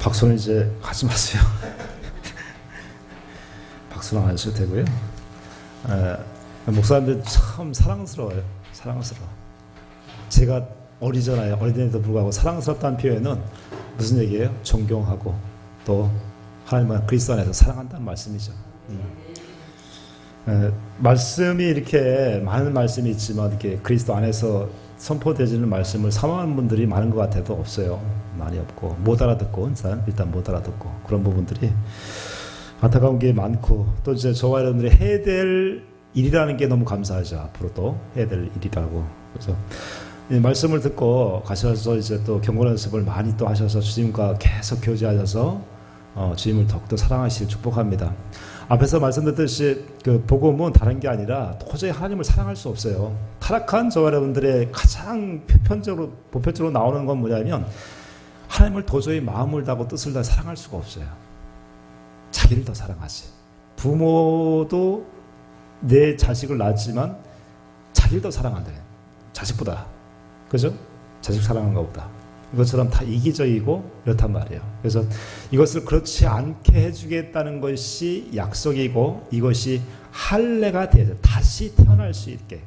박수는 이제 하지 마세요. 박수는 안 하셔도 되고요. 목사님들 참 사랑스러워요. 사랑스러워. 제가 어리잖아요. 어린데도 불구하고 사랑스럽다는 표현은 무슨 얘기예요? 존경하고 또 하나님은 그리스도 안에서 사랑한다는 말씀이죠. 말씀이 이렇게 많은 말씀이 있지만 이렇게 그리스도 안에서 선포되지는 말씀을 사모하는 분들이 많은 것 같아도 없어요. 많이 없고 못 알아듣고 일단 못 알아듣고 그런 부분들이 안타까운 게 많고 또 이제 저와 여러분들이 해야 될 일이라는 게 너무 감사하죠. 앞으로도 해야 될 일이라고. 그래서 이 말씀을 듣고 가셔서 이제 또 경건 연습을 많이 또 하셔서 주님과 계속 교제하셔서 주님을 더욱더 사랑하시길 축복합니다. 앞에서 말씀드렸듯이 그 복음은 다른 게 아니라 도저히 하나님을 사랑할 수 없어요. 타락한 저와 여러분들의 가장 보편적으로 나오는 건 뭐냐면 하나님을 도저히 마음을 다하고 뜻을 다해 사랑할 수가 없어요. 자기를 더 사랑하지. 부모도 내 자식을 낳았지만 자기를 더 사랑한대. 자식보다. 그죠? 자식 사랑한 것보다. 이것처럼 다 이기적이고 이렇단 말이에요. 그래서 이것을 그렇지 않게 해주겠다는 것이 약속이고 이것이 할례가 돼야 돼. 다시 태어날 수 있게.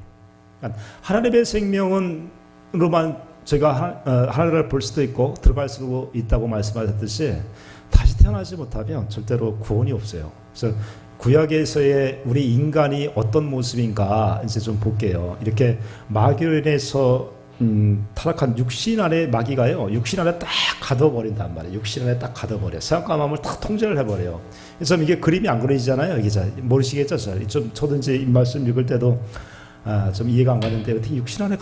그러니까 하나님의 생명은로만 저희가 하나님을 볼 수도 있고 들어갈 수도 있다고 말씀하셨듯이 다시 태어나지 못하면 절대로 구원이 없어요. 그래서 구약에서의 우리 인간이 어떤 모습인가 이제 좀 볼게요. 이렇게 마귀로 인해서 타락한 육신 안에 마귀가요. 육신 안에 딱 가둬버린단 말이에요. 육신 안에 딱 가둬버려. 생각과 마음을 딱 통제를 해버려요. 그래서 이게 그림이 안 그려지잖아요. 이게 잘 모르시겠죠? 저도 이제 이 말씀 읽을 때도 좀 이해가 안 가는데 어떻게 육신 안에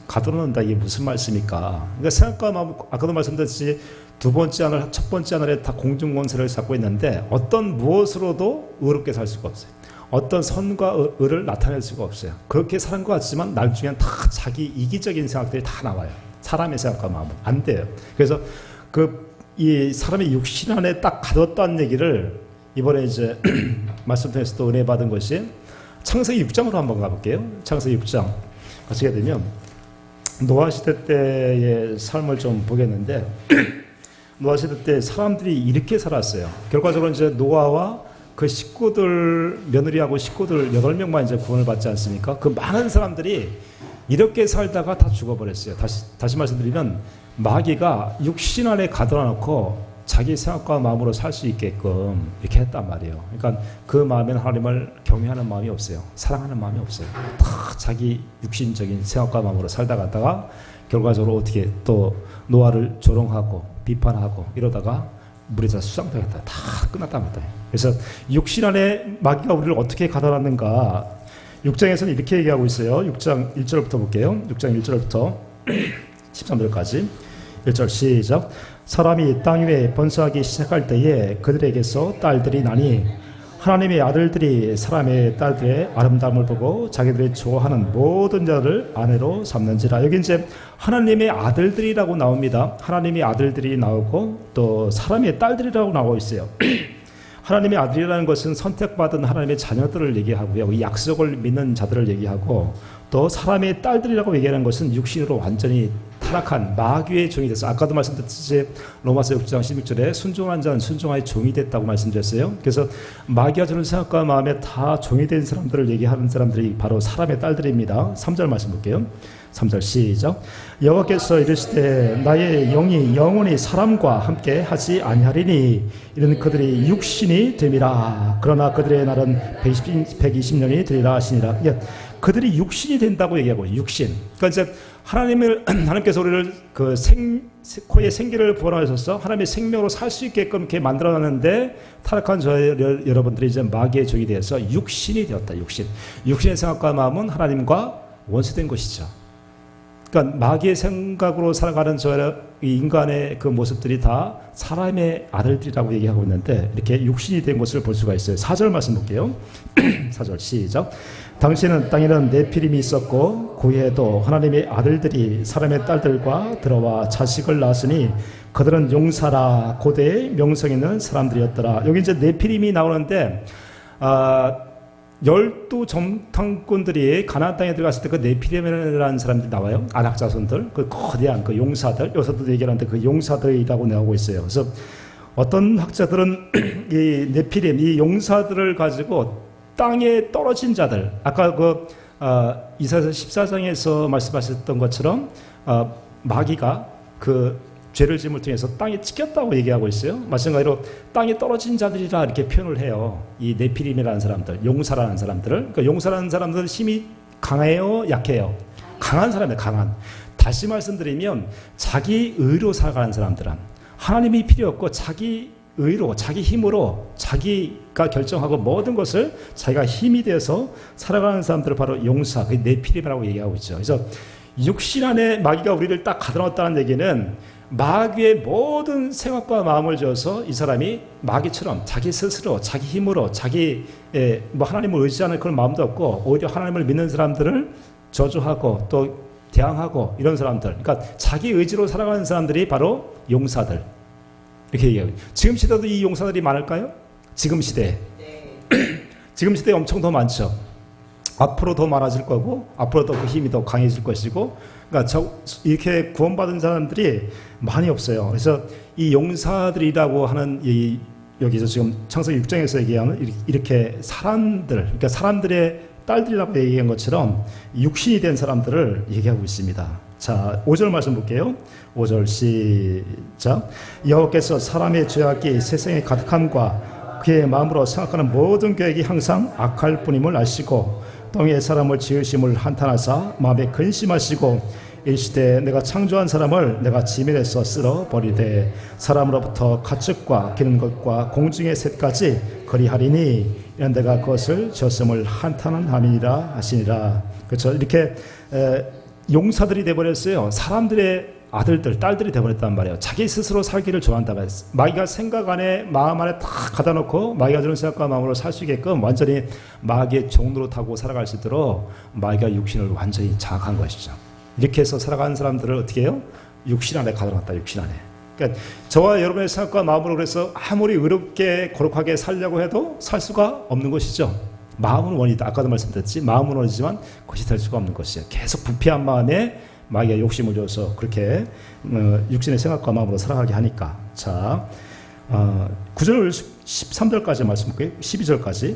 가둬놓는다 이게 무슨 말씀입니까? 그러니까 생각과 마음 아까도 말씀드렸듯이 두 번째 하늘, 첫 번째 하늘에 다 공중 권세를 잡고 있는데 어떤 무엇으로도 의롭게 살 수가 없어요. 어떤 선과 의를 나타낼 수가 없어요. 그렇게 사는 것 같지만 나중에는 다 자기 이기적인 생각들이 다 나와요. 사람의 생각과 마음은 안 돼요. 그래서 이 사람의 육신 안에 딱 가뒀다는 얘기를 이번에 이제 말씀 통해서 또 은혜 받은 것이 창세기 6장으로 한번 가볼게요. 창세기 6장 가시게 되면 노아 시대 때의 삶을 좀 보겠는데 노아 시대 때 사람들이 이렇게 살았어요. 결과적으로 이제 노아와 그 식구들, 며느리하고 식구들 8명만 이제 구원을 받지 않습니까? 그 많은 사람들이 이렇게 살다가 다 죽어버렸어요. 다시 말씀드리면 마귀가 육신 안에 가둬놓고 자기 생각과 마음으로 살 수 있게끔 이렇게 했단 말이에요. 그러니까 그 마음에는 하나님을 경외하는 마음이 없어요. 사랑하는 마음이 없어요. 다 자기 육신적인 생각과 마음으로 살다 갔다가 결과적으로 어떻게 또 노아를 조롱하고 비판하고 이러다가 물에 다 수상되겠다. 다 끝났단 말이에요. 그래서 육신 안에 마귀가 우리를 어떻게 가둬놨는가 6장에서는 이렇게 얘기하고 있어요. 6장 1절부터 볼게요. 6장 1절부터 13절까지 1절 시작. 사람이 땅 위에 번성하기 시작할 때에 그들에게서 딸들이 나니 하나님의 아들들이 사람의 딸들의 아름다움을 보고 자기들이 좋아하는 모든 자를 아내로 삼는지라. 여기 이제 하나님의 아들들이라고 나옵니다. 하나님의 아들들이 나오고 또 사람의 딸들이라고 나오고 있어요. 하나님의 아들이라는 것은 선택받은 하나님의 자녀들을 얘기하고요. 이 약속을 믿는 자들을 얘기하고 또 사람의 딸들이라고 얘기하는 것은 육신으로 완전히 타락한 마귀의 종이 됐어요. 아까도 말씀드렸듯이 로마서 6장 16절에 순종한 자는 순종하의 종이 됐다고 말씀드렸어요. 그래서 마귀가 주는 생각과 마음에 다 종이 된 사람들을 얘기하는 사람들이 바로 사람의 딸들입니다. 3절 말씀 볼게요. 3절 시작. 여호와께서 이르시되 나의 영이 영원히 사람과 함께 하지 아니하리니 이는 그들이 육신이 됨이라. 그러나 그들의 날은 120년이 되리라 하시니라. 그들이 육신이 된다고 얘기하고 육신. 그러니까 이제 하나님께서 우리를 그 코에 생기를 부어넣으셔서 하나님의 생명으로 살 수 있게끔 이렇게 만들어놨는데 타락한 여러분들이 이제 마귀의 종이 되어서 육신이 되었다. 육신의 생각과 마음은 하나님과 원수된 것이죠. 그러니까 마귀의 생각으로 살아가는 이 인간의 그 모습들이 다 사람의 아들들이라고 얘기하고 있는데 이렇게 육신이 된 것을 볼 수가 있어요. 4절 말씀 볼게요. 4절 시작. 당시에는 땅에는 네피림이 있었고 고해에도 하나님의 아들들이 사람의 딸들과 들어와 자식을 낳았으니 그들은 용사라 고대의 명성 있는 사람들이었더라. 여기 이제 네피림이 나오는데 12정탐꾼들이 가나안 땅에 들어갔을 때 그 네피림이라는 사람들이 나와요. 안악자손들, 그 거대한 그 용사들. 여기서도 얘기하는데 그 용사들이라고 나오고 있어요. 그래서 어떤 학자들은 이 네피림, 이 용사들을 가지고 땅에 떨어진 자들, 아까 이사야서 14장에서 말씀하셨던 것처럼 마귀가 그 죄를 짐을 통해서 땅에 찍혔다고 얘기하고 있어요. 마찬가지로 땅에 떨어진 자들이라 이렇게 표현을 해요. 이 네피림이라는 사람들, 용사라는 사람들을. 그러니까 용사라는 사람들은 힘이 강해요, 약해요? 강한 사람이에요, 강한. 다시 말씀드리면 자기 의로 살아가는 사람들은 하나님이 필요 없고 자기 의로, 자기 힘으로 자기가 결정하고 모든 것을 자기가 힘이 되어서 살아가는 사람들을 바로 용사, 그 네피림이라고 얘기하고 있죠. 그래서 육신 안에 마귀가 우리를 딱 가둬놨다는 얘기는 마귀의 모든 생각과 마음을 줘서 이 사람이 마귀처럼 자기 스스로, 자기 힘으로, 하나님을 의지하는 그런 마음도 없고 오히려 하나님을 믿는 사람들을 저주하고 또 대항하고 이런 사람들, 그러니까 자기 의지로 살아가는 사람들이 바로 용사들. 이렇게 얘기해요. 지금 시대도 이 용사들이 많을까요? 지금 시대에. 지금 시대에 엄청 더 많죠. 앞으로 더 많아질 거고, 앞으로 더 그 힘이 더 강해질 것이고, 그러니까 이렇게 구원받은 사람들이 많이 없어요. 그래서 이 용사들이라고 하는 여기서 지금 창세기 6장에서 얘기하는 이렇게 사람들, 그러니까 사람들의 딸들이라고 얘기한 것처럼 육신이 된 사람들을 얘기하고 있습니다. 자, 5절 말씀 볼게요. 5절 시작. 여호와께서 사람의 죄악이 세상에 가득함과 그의 마음으로 생각하는 모든 계획이 항상 악할 뿐임을 아시고 땅에 사람을 지으심을 한탄하사 마음에 근심하시고 일시되 내가 창조한 사람을 내가 지면에서 쓸어버리되 사람으로부터 가축과 기는 것과 공중의 셋까지 거리하리니 이런 내가 그것을 지었음을 한탄함이니라 하시니라. 그렇죠. 이렇게 용사들이 되어버렸어요. 사람들의 아들들, 딸들이 되어버렸단 말이에요. 자기 스스로 살기를 좋아한단 말이에요. 마귀가 생각 안에, 마음 안에 다 가다놓고 마귀가 주는 생각과 마음으로 살 수 있게끔 완전히 마귀의 종로로 타고 살아갈 수 있도록 마귀가 육신을 완전히 장악한 것이죠. 이렇게 해서 살아가는 사람들을 어떻게 해요? 육신 안에 가둬놨다, 육신 안에. 그러니까 저와 여러분의 생각과 마음으로 그래서 아무리 의롭게 거룩하게 살려고 해도 살 수가 없는 것이죠. 마음은 원이다. 아까도 말씀드렸지. 마음은 원이지만 그것이 될 수가 없는 것이에요. 계속 부패한 마음에 마귀가 욕심을 줘서 그렇게 육신의 생각과 마음으로 살아가게 하니까. 자, 9절 13절까지 말씀 볼게요. 12절까지.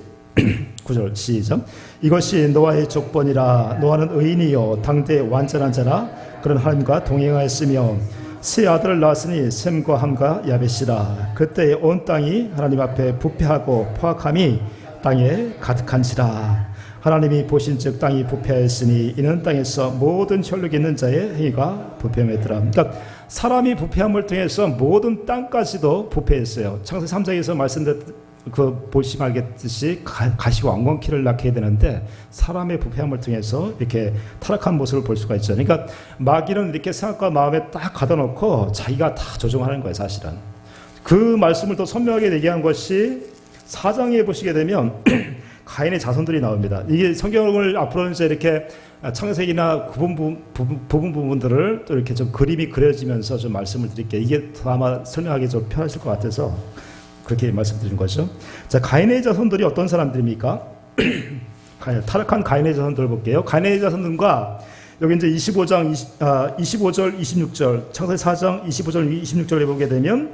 9절 시작. 이것이 노아의 족본이라. 노아는 의인이요 당대의 완전한 자라. 그런 하나님과 동행하였으며 세 아들을 낳았으니 셈과 함과 야벳이라. 그때의 온 땅이 하나님 앞에 부패하고 포악함이 땅에 가득한지라. 하나님이 보신즉 땅이 부패하였으니 이는 땅에서 모든 혈육이 있는 자의 행위가 부패했더라. 그러니까 사람이 부패함을 통해서 모든 땅까지도 부패했어요. 창세기 3장에서 말씀드렸 보시면 알겠듯이 가시와 엉겅퀴를 낳게 되는데 사람의 부패함을 통해서 이렇게 타락한 모습을 볼 수가 있죠. 그러니까 마귀는 이렇게 생각과 마음에 딱 가둬놓고 자기가 다 조종하는 거예요, 사실은. 그 말씀을 더 선명하게 얘기한 것이 4장에 보시게 되면 가인의 자손들이 나옵니다. 이게 성경을 앞으로 이제 이렇게 창세기나 부분들을 또 이렇게 좀 그림이 그려지면서 좀 말씀을 드릴게요. 이게 더 아마 설명하기 좀 편하실 것 같아서 그렇게 말씀드린 거죠. 자, 가인의 자손들이 어떤 사람들입니까? 타락한 가인의 자손들을 볼게요. 가인의 자손들과 여기 이제 25장 25절 26절 창세기 4장 25절 26절에 보게 되면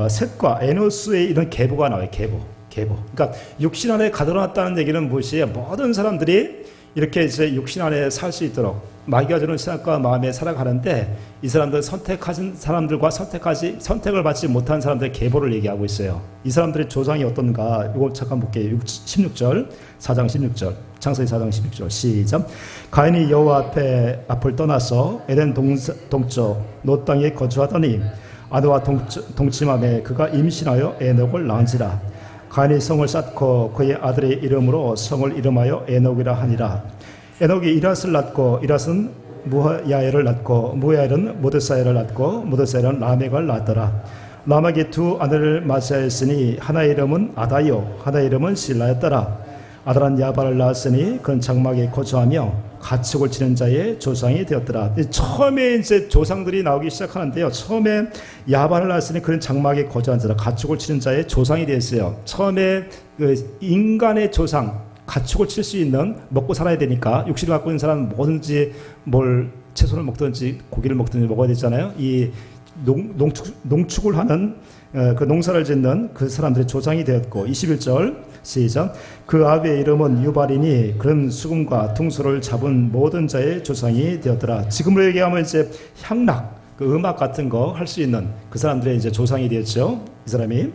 셋과 에노스의 이런 계보가 나와요. 계보. 그러니까 육신 안에 가둬놨다는 얘기는 무엇이에요? 모든 사람들이 이렇게 이제 육신 안에 살 수 있도록 마귀가 주는 생각과 마음에 살아가는데 이 사람들 선택하신 사람들과 선택을 받지 못한 사람들의 계보를 얘기하고 있어요. 이 사람들의 조상이 어떤가? 이거 잠깐 볼게요. 16절 4장 16절 창세기 4장 16절 시작. 가인이 여호와 앞을 떠나서 에덴 동쪽 노 땅에 거주하더니 아내와 동침함에 그가 임신하여 에녹을 낳은지라. 가인이 성을 쌓고 그의 아들의 이름으로 성을 이름하여 에녹이라 하니라. 에녹이 이랏을 낳고 이랏은 무야엘을 낳고 무야엘은 모드사엘을 낳고 모드사엘은 라멕을 낳았더라. 라멕이 두 아내를 맞이하였으니 하나의 이름은 아다요 하나의 이름은 실라였더라. 아다란 야발을 낳았으니 그는 장막에 거주하며 가축을 치는 자의 조상이 되었더라. 처음에 이제 조상들이 나오기 시작하는데요. 처음에 야발을 낳았으니 그는 장막에 거주한 자라. 가축을 치는 자의 조상이 되었어요. 처음에 그 인간의 조상, 가축을 칠 수 있는, 먹고 살아야 되니까 육신을 갖고 있는 사람은 뭐든지 뭘 채소를 먹든지 고기를 먹든지 먹어야 되잖아요. 이 농축을 하는 그 농사를 짓는 그 사람들의 조상이 되었고 21절 시작. 그 아비의 이름은 유발이니 그런 수금과 둥소를 잡은 모든 자의 조상이 되었더라. 지금으로 얘기하면 이제 향락, 그 음악 같은 거 할 수 있는 그 사람들의 이제 조상이 되었죠. 이 사람이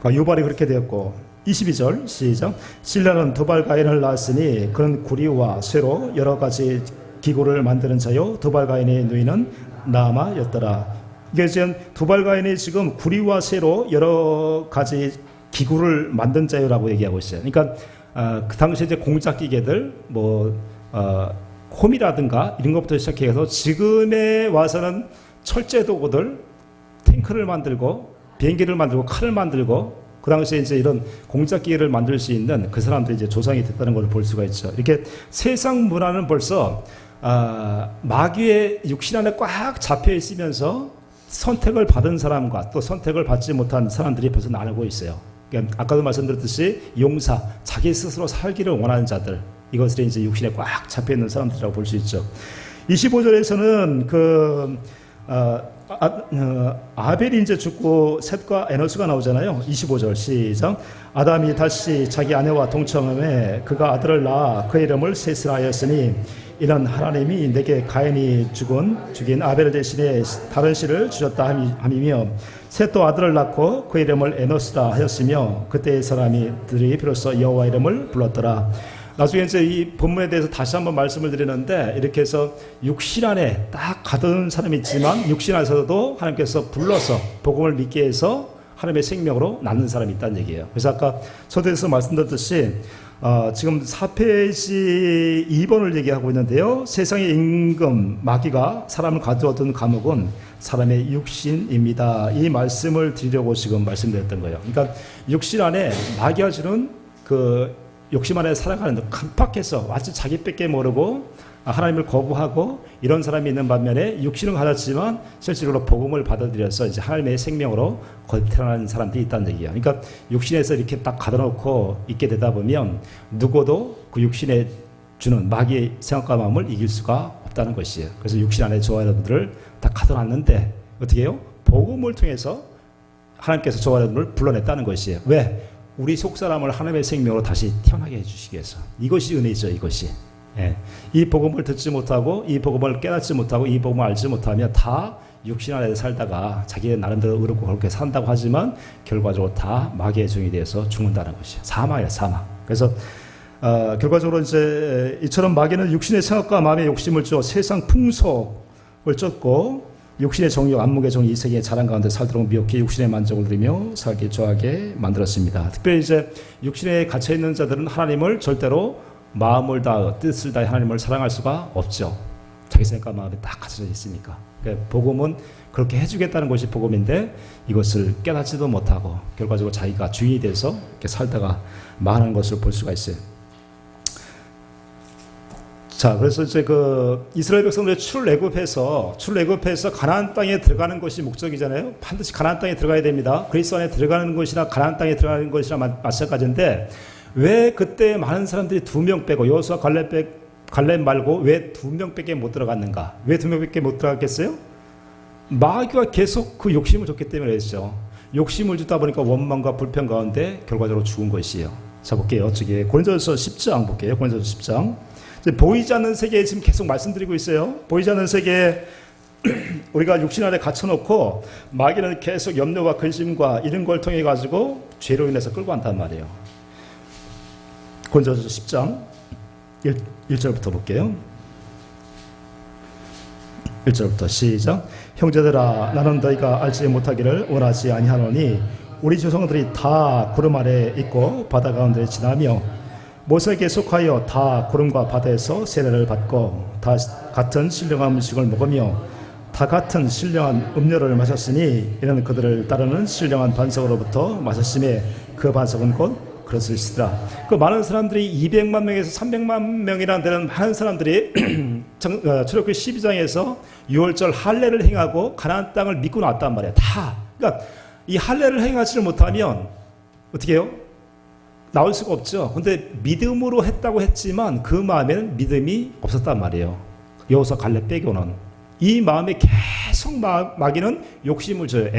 유발이 그렇게 되었고 22절 시작. 신라는 두발가인을 낳았으니 그는 구리와 쇠로 여러 가지 기구를 만드는 자요 두발가인의 누이는 나아마였더라. 이게 지금 두발가인이 지금 구리와 쇠로 여러 가지 기구를 만든 자요라고 얘기하고 있어요. 그러니까 그 당시 이제 공작 기계들 홈이라든가 이런 것부터 시작해서 지금에 와서는 철제 도구들, 탱크를 만들고 비행기를 만들고 칼을 만들고 그 당시에 이제 이런 공작 기계를 만들 수 있는 그 사람들이 이제 조상이 됐다는 걸 볼 수가 있죠. 이렇게 세상 문화는 벌써 마귀의 육신 안에 꽉 잡혀 있으면서 선택을 받은 사람과 또 선택을 받지 못한 사람들이 벌써 나누고 있어요. 그러니까 아까도 말씀드렸듯이 용사, 자기 스스로 살기를 원하는 자들, 이것들이 이제 육신에 꽉 잡혀 있는 사람들이라고 볼 수 있죠. 25절에서는 아벨이 이제 죽고 셋과 에노스가 나오잖아요. 25절 시작. 아담이 다시 자기 아내와 동청함에 그가 아들을 낳아 그 이름을 셋이라 하였으니 이는 하나님이 내게 가인이 죽인 아벨 대신에 다른 씨를 주셨다 함이며 셋도 아들을 낳고 그 이름을 에노스라 하였으며 그때의 사람들이 비로소 여호와 이름을 불렀더라. 나중에 이제 이 본문에 대해서 다시 한번 말씀을 드리는데 이렇게 해서 육신 안에 딱 가둔 사람이 있지만 육신 안에서도 하나님께서 불러서 복음을 믿게 해서 하나님의 생명으로 낳는 사람이 있다는 얘기예요. 그래서 아까 초대에서 말씀드렸듯이 지금 4페이지 2번을 얘기하고 있는데요. 세상의 임금 마귀가 사람을 가두어둔 감옥은 사람의 육신입니다. 이 말씀을 드리려고 지금 말씀드렸던 거예요. 그러니까 육신 안에 마귀가 주는 그 욕심 안에 살아가는 깜빡해서 완전 자기밖에 모르고 하나님을 거부하고 이런 사람이 있는 반면에 육신은 가졌지만 실질적으로 복음을 받아들여서 이제 하나님의 생명으로 거듭 태어나는 사람들이 있다는 얘기예요. 그러니까 육신에서 이렇게 딱 가둬놓고 있게 되다 보면 누구도 그 육신에 주는 마귀의 생각과 마음을 이길 수가 없다는 것이에요. 그래서 육신 안에 저와 여러분들을 다 가둬놨는데 어떻게 해요? 복음을 통해서 하나님께서 저와 여러분을 불러냈다는 것이에요. 왜? 우리 속사람을 하나님의 생명으로 다시 태어나게 해주시기 위해서. 이것이 은혜죠. 이것이. 예. 이 복음을 듣지 못하고 이 복음을 깨닫지 못하고 이 복음을 알지 못하면 다 육신 안에 살다가 자기의 나름대로 의롭고 그렇게 산다고 하지만 결과적으로 다 마귀의 종이 되어서 죽는다는 것이에요. 사망이에요. 사망. 그래서 결과적으로 이제 이처럼 마귀는 육신의 생각과 마음의 욕심을 줘 세상 풍속을 쫓고 육신의 정욕, 안목의 정, 이 세계의 자랑 가운데 살도록 미혹해 육신의 만족을 누리며 살기 좋아하게 만들었습니다. 특별히 이제 육신에 갇혀 있는 자들은 하나님을 절대로 마음을 다 뜻을 다해 하나님을 사랑할 수가 없죠. 자기 생각과 마음이 딱 갇혀져 있으니까. 그러니까 복음은 그렇게 해주겠다는 것이 복음인데 이것을 깨닫지도 못하고 결과적으로 자기가 주인이 돼서 이렇게 살다가 망하는 것을 볼 수가 있어요. 자, 그래서 이제 그 이스라엘 백성들이 출애굽해서 가나안 땅에 들어가는 것이 목적이잖아요. 반드시 가나안 땅에 들어가야 됩니다. 그리스도 안에 들어가는 것이나 가나안 땅에 들어가는 것이나 마찬가지인데 왜 그때 많은 사람들이 2명 빼고 여호수아 갈렙 말고 왜 2명밖에 못 들어갔는가? 왜 2명밖에 못 들어갔겠어요? 마귀가 계속 그 욕심을 줬기 때문에 그랬죠. 욕심을 주다 보니까 원망과 불평 가운데 결과적으로 죽은 것이에요. 자, 볼게요. 저기 고린도전서 10장 볼게요. 고린도전서 10장. 보이지 않는 세계에 지금 계속 말씀드리고 있어요. 보이지 않는 세계에 우리가 육신 안에 갇혀놓고 마귀는 계속 염려와 근심과 이런 걸 통해 가지고 죄로 인해서 끌고 간단 말이에요. 고린도전서 10장 1절부터 볼게요. 1절부터 시작. 형제들아 나는 너희가 알지 못하기를 원하지 아니하노니 우리 조상들이 다 구름 아래 있고 바다 가운데 지나며 모세에게 속하여 다 구름과 바다에서 세례를 받고 다 같은 신령한 음식을 먹으며 다 같은 신령한 음료를 마셨으니 이는 그들을 따르는 신령한 반석으로부터 마셨음에 그 반석은 곧 그리스도시더라. 그 많은 사람들이 200만 명에서 300만 명이라는 데는 많은 사람들이 출애굽기 12장에서 6월절 할례를 행하고 가나안 땅을 믿고 나왔단 말이에요. 다. 그러니까 이 할례를 행하지를 못하면 어떻게 해요? 나올 수가 없죠. 근데 믿음으로 했다고 했지만 그 마음에는 믿음이 없었단 말이에요. 여호수아 갈렙 빼고는 이 마음에 계속 마귀는 욕심을 줘요.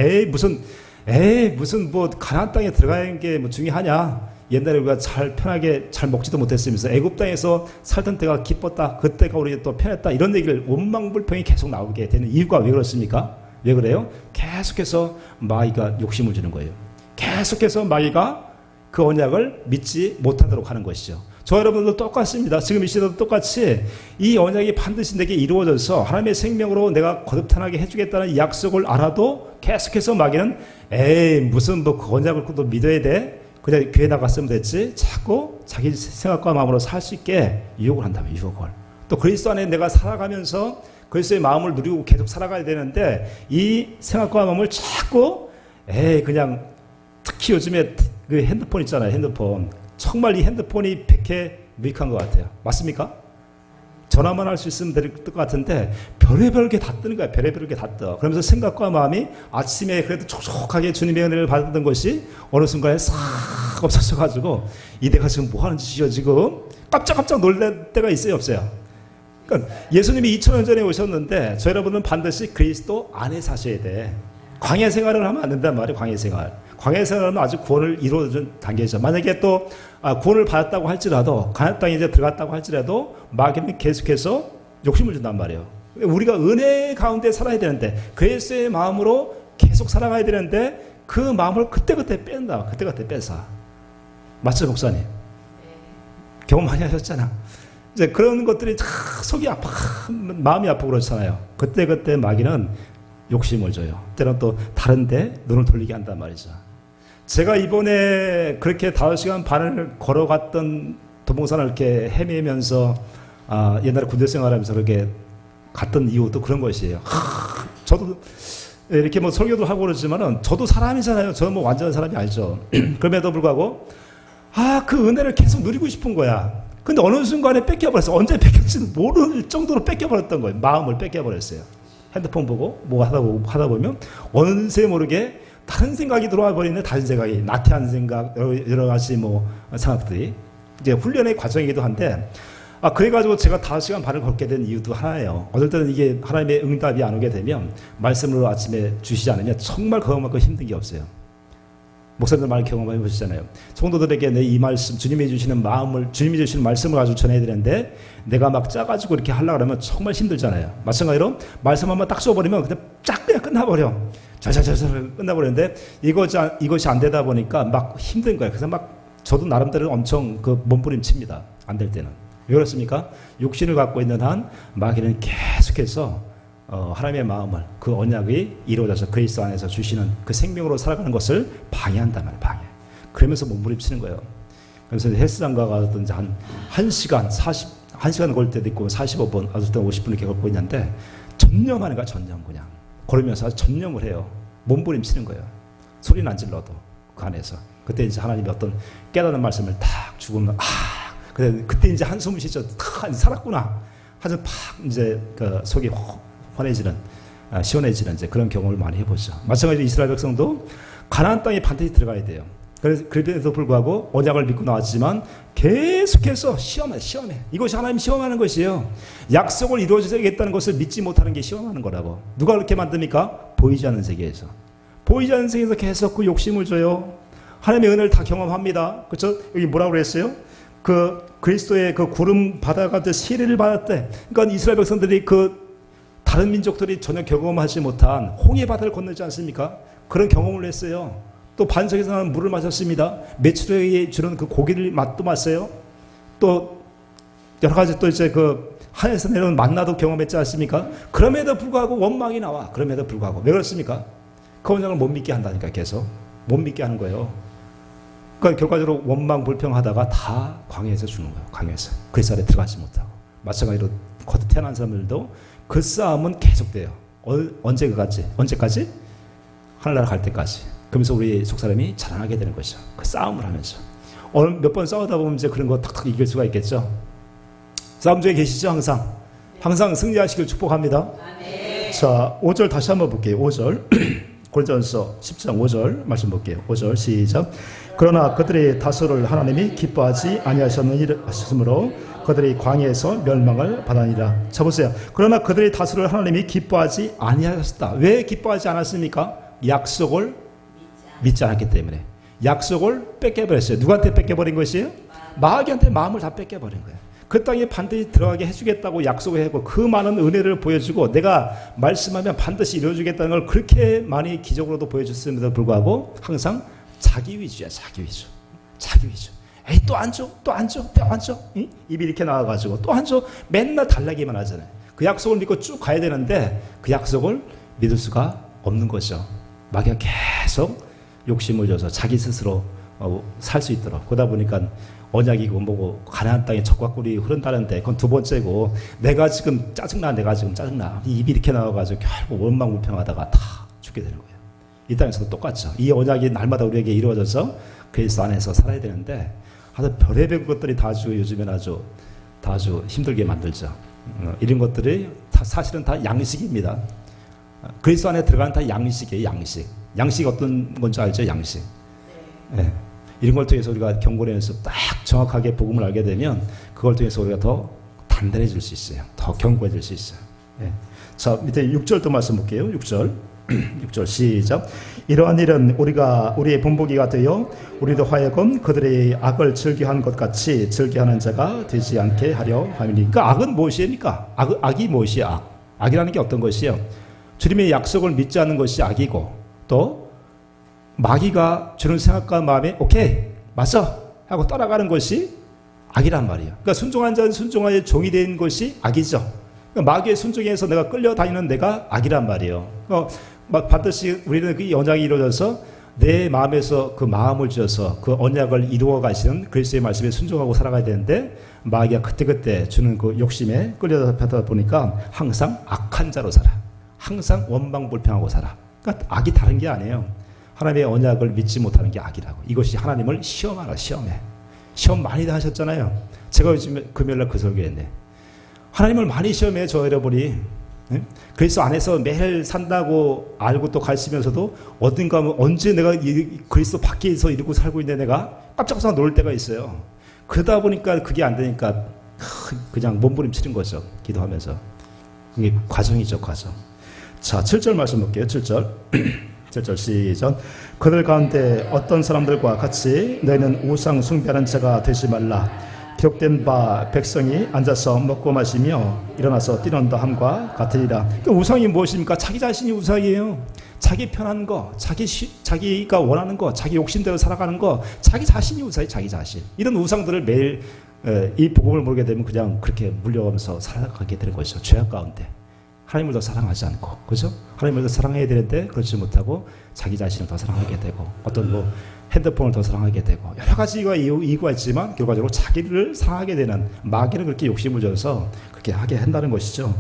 무슨 뭐 가나안 땅에 들어가는 게 뭐 중요하냐? 옛날에 우리가 잘 편하게 잘 먹지도 못했으면서 애굽 땅에서 살던 때가 기뻤다. 그때가 우리 또 편했다. 이런 얘기를 원망불평이 계속 나오게 되는 이유가 왜 그렇습니까? 왜 그래요? 계속해서 마귀가 욕심을 주는 거예요. 계속해서 마귀가 그 언약을 믿지 못하도록 하는 것이죠. 저 여러분도 똑같습니다. 지금 이 시대도 똑같이 이 언약이 반드시 내게 이루어져서 하나님의 생명으로 내가 거듭나게 해주겠다는 약속을 알아도 계속해서 마귀는 무슨 뭐 그 언약을 또 믿어야 돼? 그냥 교회 나갔으면 됐지. 자꾸 자기 생각과 마음으로 살 수 있게 유혹을 한다면 유혹을. 또 그리스도 안에 내가 살아가면서 그리스도의 마음을 누리고 계속 살아가야 되는데 이 생각과 마음을 자꾸 그냥 특히 요즘에 그 핸드폰 있잖아요. 핸드폰. 정말 이 핸드폰이 백해 무익한 것 같아요. 맞습니까? 전화만 할 수 있으면 될 것 같은데 별의별 게 다 뜨는 거야. 별의별 게 다 떠. 그러면서 생각과 마음이 아침에 그래도 촉촉하게 주님의 은혜를 받았던 것이 어느 순간에 싹 없어져가지고 이 내가 지금 뭐 하는 짓이죠 지금? 깜짝깜짝 놀랄 때가 있어요 없어요? 그러니까 예수님이 2000년 전에 오셨는데 저 여러분은 반드시 그리스도 안에 사셔야 돼. 광야 생활을 하면 안 된단 말이에요. 광야 생활. 광야 생활은 아주 구원을 이루어준 단계죠. 만약에 또 구원을 받았다고 할지라도 가나안 땅에 이제 들어갔다고 할지라도 마귀는 계속해서 욕심을 준단 말이에요. 우리가 은혜 가운데 살아야 되는데 그리스도의 마음으로 계속 살아가야 되는데 그 마음을 그때그때 뺀다. 그때그때 뺏어. 맞죠 목사님? 경험 많이 하셨잖아. 이제 그런 것들이 속이 아파 마음이 아프고 그렇잖아요. 그때그때 마귀는 욕심을 줘요. 때로는 또 다른데 눈을 돌리게 한단 말이죠. 제가 이번에 그렇게 5시간 반을 걸어갔던 도봉산을 이렇게 헤매면서 옛날에 군대 생활하면서 그렇게 갔던 이유도 그런 것이에요. 저도 이렇게 뭐 설교도 하고 그러지만은 저도 사람이잖아요. 저는 뭐 완전한 사람이 아니죠. 그럼에도 불구하고 그 은혜를 계속 누리고 싶은 거야. 근데 어느 순간에 뺏겨버렸어. 언제 뺏겼지는 모를 정도로 뺏겨버렸던 거예요. 마음을 뺏겨버렸어요. 핸드폰 보고 뭐 하다 보면 어느새 모르게 다른 생각이 들어와 버리는 다른 생각이 나태한 생각 여러 가지 뭐 생각들이 이제 훈련의 과정이기도 한데 그래가지고 제가 5시간 반을 걷게 된 이유도 하나예요. 어떨 때는 이게 하나님의 응답이 안 오게 되면 말씀으로 아침에 주시지 않으면 정말 그것만큼 힘든 게 없어요. 목사님들 많이 경험해 보시잖아요. 성도들에게 내 이 말씀 주님이 주시는 마음을 주님이 주시는 말씀을 가지고 전해야 되는데 내가 막 짜가지고 이렇게 하려고 그러면 정말 힘들잖아요. 마찬가지로 말씀 한번 딱 써버리면 그냥 끝나버려. 자자자자 끝나버리는데 이것이 안 되다 보니까 막 힘든 거예요. 그래서 막 저도 나름대로 엄청 그 몸부림칩니다. 안 될 때는. 왜 그렇습니까? 육신을 갖고 있는 한 마귀는 계속해서 하나님의 마음을 그 언약이 이루어져서 그리스도 안에서 주시는 그 생명으로 살아가는 것을 방해한단 말이에요. 방해. 그러면서 몸부림치는 거예요. 그래서 헬스장 가든지 한 1시간 1시간 걸 때도 있고 45분 어떨 때 50분 이렇게 걸고 있는데 전념하는 거야. 전념 그냥. 걸으면서 전념을 해요. 몸부림치는 거예요. 소리는 안 질러도 그 안에서. 그때 이제 하나님이 어떤 깨닫는 말씀을 탁 주고는 그때 이제 한숨을 쉬죠. 살았구나. 한숨 팍 이제 그 속이 환해지는 시원해지는 이제 그런 경험을 많이 해보죠. 마찬가지로 이스라엘 백성도 가나안 땅에 반드시 들어가야 돼요. 그래도 불구하고 언약을 믿고 나왔지만 계속해서 시험해. 이것이 하나님 시험하는 것이에요. 약속을 이루어져야겠다는 것을 믿지 못하는 게 시험하는 거라고. 누가 그렇게 만듭니까? 보이지 않는 세계에서. 보이지 않는 세계에서 계속 그 욕심을 줘요. 하나님의 은혜를 다 경험합니다. 그렇죠? 여기 뭐라고 그랬어요? 그 그리스도의 그 구름 받아가지고 시리를 받았대. 그러니까 이스라엘 백성들이 다른 민족들이 전혀 경험하지 못한 홍해 바다를 건너지 않습니까? 그런 경험을 했어요. 또 반석에서는 물을 마셨습니다. 메추라기 주는 그 고기를 맛도 봤어요. 또 여러 가지 또 이제 그 하늘에서 내려온 만나도 경험했지 않습니까? 그럼에도 불구하고 원망이 나와. 그럼에도 불구하고 왜 그렇습니까? 그 언약을 못 믿게 한다니까 계속 못 믿게 하는 거예요. 그러니까 결과적으로 원망 불평하다가 다 광야에서 죽는 거예요. 광야에서 그리스도 안에 들어가지 못하고. 마찬가지로 거듭 태어난 사람들도 그 싸움은 계속돼요. 언제까지? 하늘나라 갈 때까지. 그러면서 우리 속사람이 자라나게 되는 것이죠. 그 싸움을 하면서. 몇 번 싸우다 보면 이제 그런 거 탁탁 이길 수가 있겠죠. 싸움 중에 계시죠 항상. 항상 승리하시길 축복합니다. 자 5절 다시 한번 볼게요. 5절 고린도전서 10장 5절 말씀 볼게요. 5절 시작. 그러나 그들의 다수를 하나님이 기뻐하지 아니하셨으므로 그들이 광야에서 멸망을 받으니라. 자 보세요. 그러나 그들의 다수를 하나님이 기뻐하지 아니하셨다. 왜 기뻐하지 않았습니까? 약속을 믿지 않았기 때문에. 약속을 뺏겨버렸어요. 누구한테 뺏겨버린 것이에요? 마귀한테 마음을 다 뺏겨버린 거예요. 그 땅에 반드시 들어가게 해주겠다고 약속을 하고 그 많은 은혜를 보여주고 내가 말씀하면 반드시 이루어주겠다는 걸 그렇게 많이 기적으로도 보여줬음에도 불구하고 항상 자기 위주야. 자기 위주. 자기 위주. 에이 또 안 줘? 또 안 줘? 또 안 줘? 응? 입이 이렇게 나와가지고 또 안 줘? 맨날 달라기만 하잖아요. 그 약속을 믿고 쭉 가야 되는데 그 약속을 믿을 수가 없는 거죠. 마귀가 계속 욕심을 줘서 자기 스스로 살 수 있도록. 그러다 보니까 언약이고 뭐고 가나안 땅에 적과 꿀이 흐른다는데 그건 두 번째고 내가 지금 짜증나. 입이 이렇게 나와가지고 결국 원망불평하다가 다 죽게 되는 거예요. 이 땅에서도 똑같죠. 이 언약이 날마다 우리에게 이루어져서 그리스도 안에서 살아야 되는데 아주 별의별 것들이 다 아주 요즘엔 아주 힘들게 만들죠. 이런 것들이 사실은 다 양식입니다. 그리스도 안에 들어가는 다 양식이에요. 양식 어떤 건지 알죠? 양식. 네. 이런 걸 통해서 우리가 경건에서 딱 정확하게 복음을 알게 되면 그걸 통해서 우리가 더 단단해질 수 있어요. 더 견고해질 수 있어요. 네. 자 밑에 6절도 말씀 볼게요. 6절 시작. 이러한 일은 우리의 본보기가 되어 우리도 하여금 그들의 악을 즐겨한 것 같이 즐겨하는 자가 되지 않게 하려 함이니. 그러니까 악은 무엇입니까? 악이 무엇이야? 악이라는 게 어떤 것이요? 주님의 약속을 믿지 않는 것이 악이고 또 마귀가 주는 생각과 마음에 오케이 맞어 하고 따라가는 것이 악이란 말이에요. 그러니까 순종한 자는 순종하여 종이 된 것이 악이죠. 그러니까 마귀의 순종에서 내가 끌려다니는 내가 악이란 말이에요. 반드시 우리는 그 언약이 이루어져서 내 마음에서 그 마음을 주어서 그 언약을 이루어 가시는 그리스도의 말씀에 순종하고 살아가야 되는데 마귀가 그때그때 주는 그 욕심에 끌려다니다 보니까 항상 악한 자로 살아. 항상 원망불평하고 살아. 그러니까 악이 다른 게 아니에요. 하나님의 언약을 믿지 못하는 게 악이라고. 이것이 하나님을 시험하라. 시험 많이 다 하셨잖아요. 제가 요즘 금요일날 그 설교했네. 하나님을 많이 시험해 저 여러분이. 그리스도 안에서 매일 산다고 알고 또 가르치면서도 어딘가 언제 내가 그리스도 밖에서 이러고 살고 있는데 내가 깜짝깜짝 놀 때가 있어요. 그러다 보니까 그게 안 되니까 그냥 몸부림치는 거죠. 기도하면서. 이게 과정이죠. 과정. 자 7절 말씀 볼게요. 7절 7절 시작. 그들 가운데 어떤 사람들과 같이 너희는 우상 숭배하는 자가 되지 말라. 기록된 바 백성이 앉아서 먹고 마시며 일어나서 뛰는다 함과 같으리라. 그러니까 우상이 무엇입니까? 자기 자신이 우상이에요. 자기 편한 거, 자기가 원하는 거, 자기 욕심대로 살아가는 거, 자기 자신이 우상이 자기 자신. 이런 우상들을 매일 이 복음을 모르게 되면 그냥 그렇게 물려가면서 살아가게 되는 것이죠. 죄악 가운데. 하나님을 더 사랑하지 않고, 그죠? 하나님을 더 사랑해야 되는데 그렇지 못하고 자기 자신을 더 사랑하게 되고 어떤 핸드폰을 더 사랑하게 되고 여러 가지가 이유가 있지만 결과적으로 자기를 사랑하게 되는 마귀는 그렇게 욕심을 줘서 그렇게 하게 한다는 것이죠.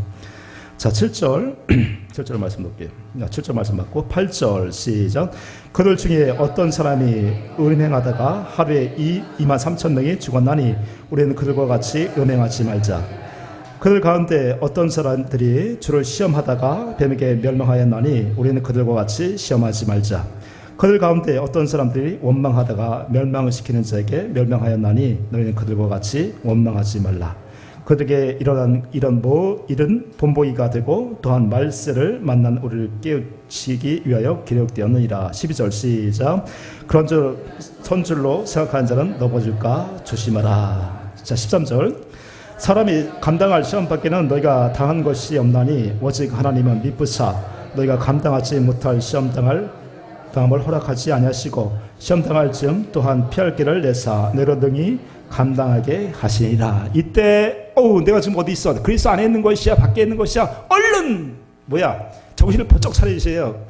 자 7절 말씀 볼게요. 7절 말씀 받고 8절 시작. 그들 중에 어떤 사람이 은행하다가 하루에 23,000명이 죽었나니 우리는 그들과 같이 은행하지 말자. 그들 가운데 어떤 사람들이 주를 시험하다가 뱀에게 멸망하였나니 우리는 그들과 같이 시험하지 말자. 그들 가운데 어떤 사람들이 원망하다가 멸망을 시키는 자에게 멸망하였나니 너희는 그들과 같이 원망하지 말라. 그들에게 일어난 이런 본보기가 되고 또한 말세를 만난 우리를 깨우치기 위하여 기록되었느니라. 12절 시작. 그런즉 선줄로 생각하는 자는 넘어질까 조심하라. 자 13절. 사람이 감당할 시험 밖에는 너희가 당한 것이 없나니 오직 하나님은 미쁘사 너희가 감당하지 못할 시험당을 허락하지 아니하시고 시험당할 즈음 또한 피할 길을 내사 너희로 능히 감당하게 하시니라. 이때 내가 지금 어디 있어? 그리스도 안에 있는 것이야? 밖에 있는 것이야? 얼른 정신을 번쩍 차리세요.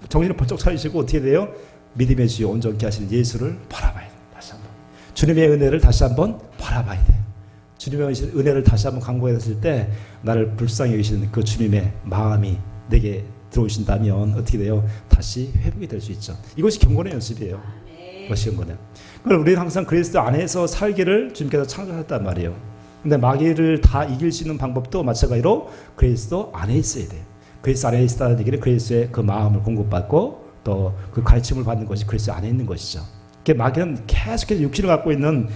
정신을 번쩍 차리시고 어떻게 돼요? 믿음의 주여 온전케 하시는 예수를 바라봐야 돼. 다시 한번 주님의 은혜를 다시 한번 바라봐야 돼. 주님의 은혜를 다시 한번 간구했을 때 나를 불쌍히 여기시는 그 주님의 마음이 내게 들어오신다면 어떻게 돼요? 다시 회복이 될 수 있죠. 이것이 경건의 연습이에요. 이것이 경건의. 그걸 우리는 항상 그리스도 안에서 살기를 주님께서 창조하셨단 말이에요. 근데 마귀를 다 이길 수 있는 방법도 마찬가지로 그리스도 안에 있어야 돼요. 그리스도 안에 있다는 얘기는 그리스도의 그 마음을 공급받고 또 그 가르침을 받는 것이 그리스도 안에 있는 것이죠. 마귀는 계속해서 육신을 갖고 있는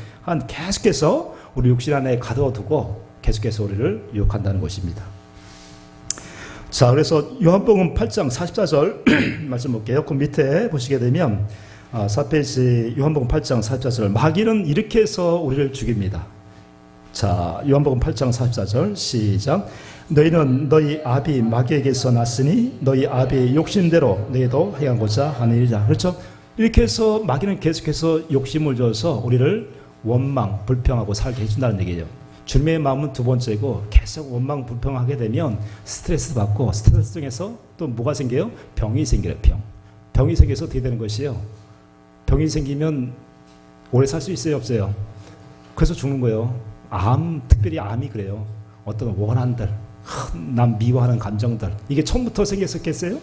계속해서 우리 육신 안에 가둬두고 계속해서 우리를 유혹한다는 것입니다. 자, 그래서 요한복음 8장 44절 말씀 볼게요. 그 밑에 보시게 되면 4페이지 요한복음 8장 44절, 마귀는 이렇게 해서 우리를 죽입니다. 자, 요한복음 8장 44절 시작. 너희는 너희 아비 마귀에게서 났으니 너희 아비의 욕심대로 너희도 행하고자 하느니라. 그렇죠? 이렇게 해서 마귀는 계속해서 욕심을 줘서 우리를 원망, 불평하고 살게 해준다는 얘기예요. 주님의 마음은 두 번째고, 계속 원망, 불평하게 되면 스트레스 받고, 스트레스 중에서 또 뭐가 생겨요? 병이 생겨요. 병이 생겨서 어떻게 되는 것이에요? 병이 생기면 오래 살 수 있어요, 없어요? 그래서 죽는 거예요. 특별히 암이 그래요. 어떤 원한들, 남 미워하는 감정들, 이게 처음부터 생겼었겠어요?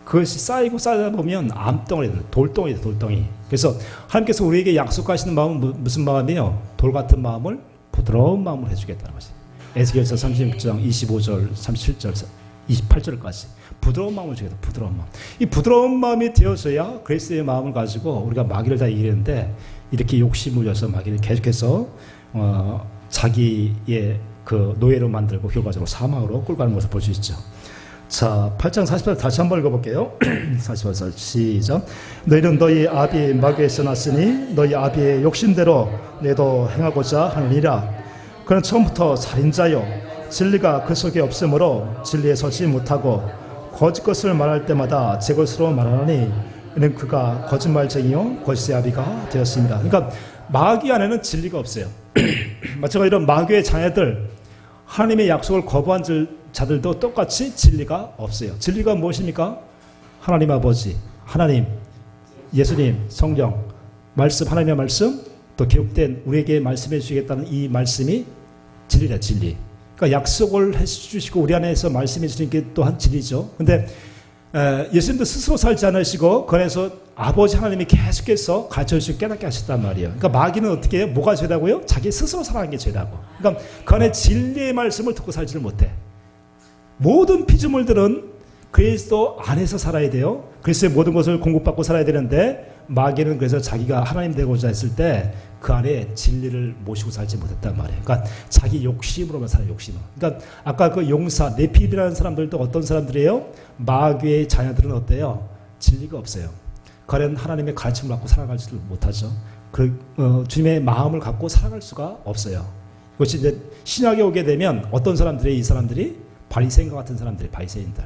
그것이 쌓이고 쌓이다 보면 암덩어리, 돌덩이다, 돌덩이. 그래서 하나님께서 우리에게 약속하시는 마음은 무슨 마음이에요? 돌 같은 마음을 부드러운 마음을 해주겠다는 것이. 에스겔서 36장 25절, 37절, 28절까지 부드러운 마음을 주겠다. 부드러운 마음. 이 부드러운 마음이 되어져야 그리스도의 마음을 가지고 우리가 마귀를 다 이기는데, 이렇게 욕심을 줘서 마귀를 계속해서 자기의 그 노예로 만들고 결과적으로 사망으로 끌고 가는 것을 볼 수 있죠. 자, 8장 48절 다시 한번 읽어볼게요. 48절 시작. 너희는 너희 아비 마귀에서 났으니 너희 아비의 욕심대로 너희도 행하고자 하느니라. 그는 처음부터 살인자요 진리가 그 속에 없으므로 진리에 서지 못하고 거짓 것을 말할 때마다 제 것으로 말하나니 이는 그가 거짓말쟁이요 거짓의 아비가 되었습니다. 그러니까 마귀 안에는 진리가 없어요. 마찬가지로 마귀의 자녀들, 하나님의 약속을 거부한 자들도 똑같이 진리가 없어요. 진리가 무엇입니까? 하나님 아버지, 하나님, 예수님, 성령, 말씀, 하나님의 말씀, 또 기록된 우리에게 말씀해 주시겠다는 이 말씀이 진리다, 진리. 그러니까 약속을 해주시고 우리 안에서 말씀해 주시는 게 또한 진리죠. 근데 예수님도 스스로 살지 않으시고 그 안에서 아버지 하나님이 계속해서 가르쳐주시고 깨닫게 하셨단 말이에요. 그러니까 마귀는 어떻게 해요? 뭐가 죄다고요? 자기 스스로 살아가는 게 죄다고. 그러니까 그 안에 진리의 말씀을 듣고 살지를 못해. 모든 피조물들은 그리스도 안에서 살아야 돼요. 그리스도의 모든 것을 공급받고 살아야 되는데, 마귀는 그래서 자기가 하나님 되고자 했을 때 그 안에 진리를 모시고 살지 못했단 말이에요. 그러니까 자기 욕심으로만 살아요, 욕심으로. 그러니까 아까 그 용사 네피리라는 사람들도 어떤 사람들이에요? 마귀의 자녀들은 어때요? 진리가 없어요. 그는 하나님의 가르침을 받고 살아가지도 못하죠. 주님의 마음을 갖고 살아갈 수가 없어요. 이것이 이제 신약에 오게 되면 어떤 사람들이, 이 사람들이 바리새인과 같은 사람들이, 바리새인들.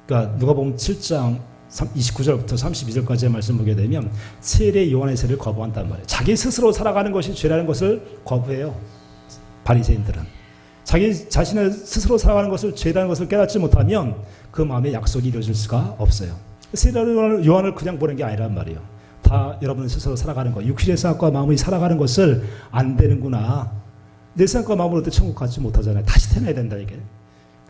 그러니까 누가복음 7장 29절부터 32절까지의 말씀 보게 되면 세례 요한의 세례를 거부한단 말이에요. 자기 스스로 살아가는 것이 죄라는 것을 거부해요. 바리새인들은 자기 자신을 스스로 살아가는 것을 죄라는 것을 깨닫지 못하면 그 마음에 약속이 이루어질 수가 없어요. 세례 요한을 그냥 보낸 게 아니란 말이에요. 다 여러분 스스로 살아가는 거, 육신의 생각과 마음이 살아가는 것을 안 되는구나. 내 생각과 마음으로 어떻게 천국 가지 못하잖아요. 다시 태어나야 된다, 이게.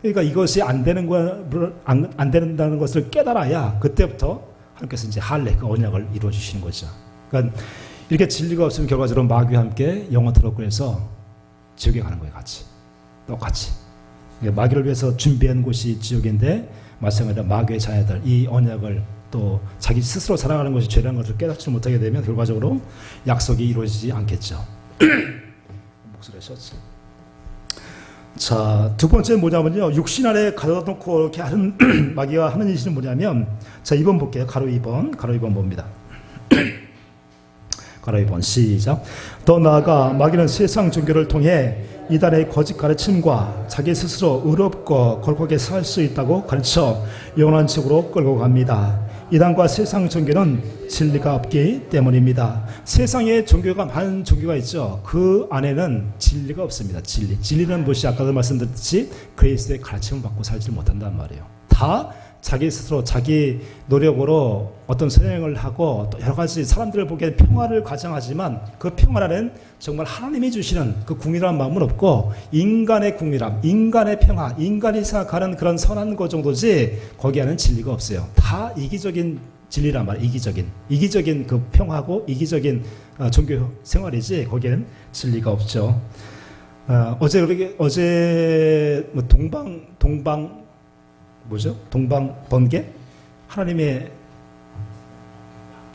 그러니까 이것이 안 된다는 것을 깨달아야 그때부터 하나님께서 이제 할례, 그 언약을 이루어 주시는 거죠. 그러니까 이렇게 진리가 없으면 결과적으로 마귀와 함께 영원토록 그래서 지옥에 가는 거예요, 같이. 똑같이. 마귀를 위해서 준비한 곳이 지옥인데, 마찬가지로 마귀의 자녀들, 이 언약을 또 자기 스스로 살아가는 것이 죄라는 것을 깨닫지 못하게 되면 결과적으로 약속이 이루어지지 않겠죠. 목소리 셨지. 자, 두 번째 뭐냐면요, 육신 안에 가둬놓고 이렇게 하는 마귀가 하는 일이 뭐냐면, 자, 2번 볼게요. 가로 2번 봅니다. 가로 2번 시작. 더 나아가 마귀는 세상 종교를 통해 이단의 거짓 가르침과 자기 스스로 의롭고 거룩하게 살 수 있다고 가르쳐 영원한 지옥으로 끌고 갑니다. 이단과 세상 종교는 진리가 없기 때문입니다. 세상에 종교가 많은 종교가 있죠. 그 안에는 진리가 없습니다. 진리는 무엇이, 아까도 말씀드렸듯이 그리스도의 가르침을 받고 살지 못한단 말이에요. 다 자기 스스로 자기 노력으로 어떤 선행을 하고 또 여러 가지 사람들을 보기에 평화를 가정하지만 그 평화는 정말 하나님이 주시는 그 궁일한 마음은 없고, 인간의 궁일함, 인간의 평화, 인간이 생각하는 그런 선한 것 정도지 거기에는 진리가 없어요. 다 이기적인 진리란 말이에요. 이기적인 그 평화고 이기적인 종교 생활이지 거기에는 진리가 없죠. 어제 뭐 동방번개? 하나님의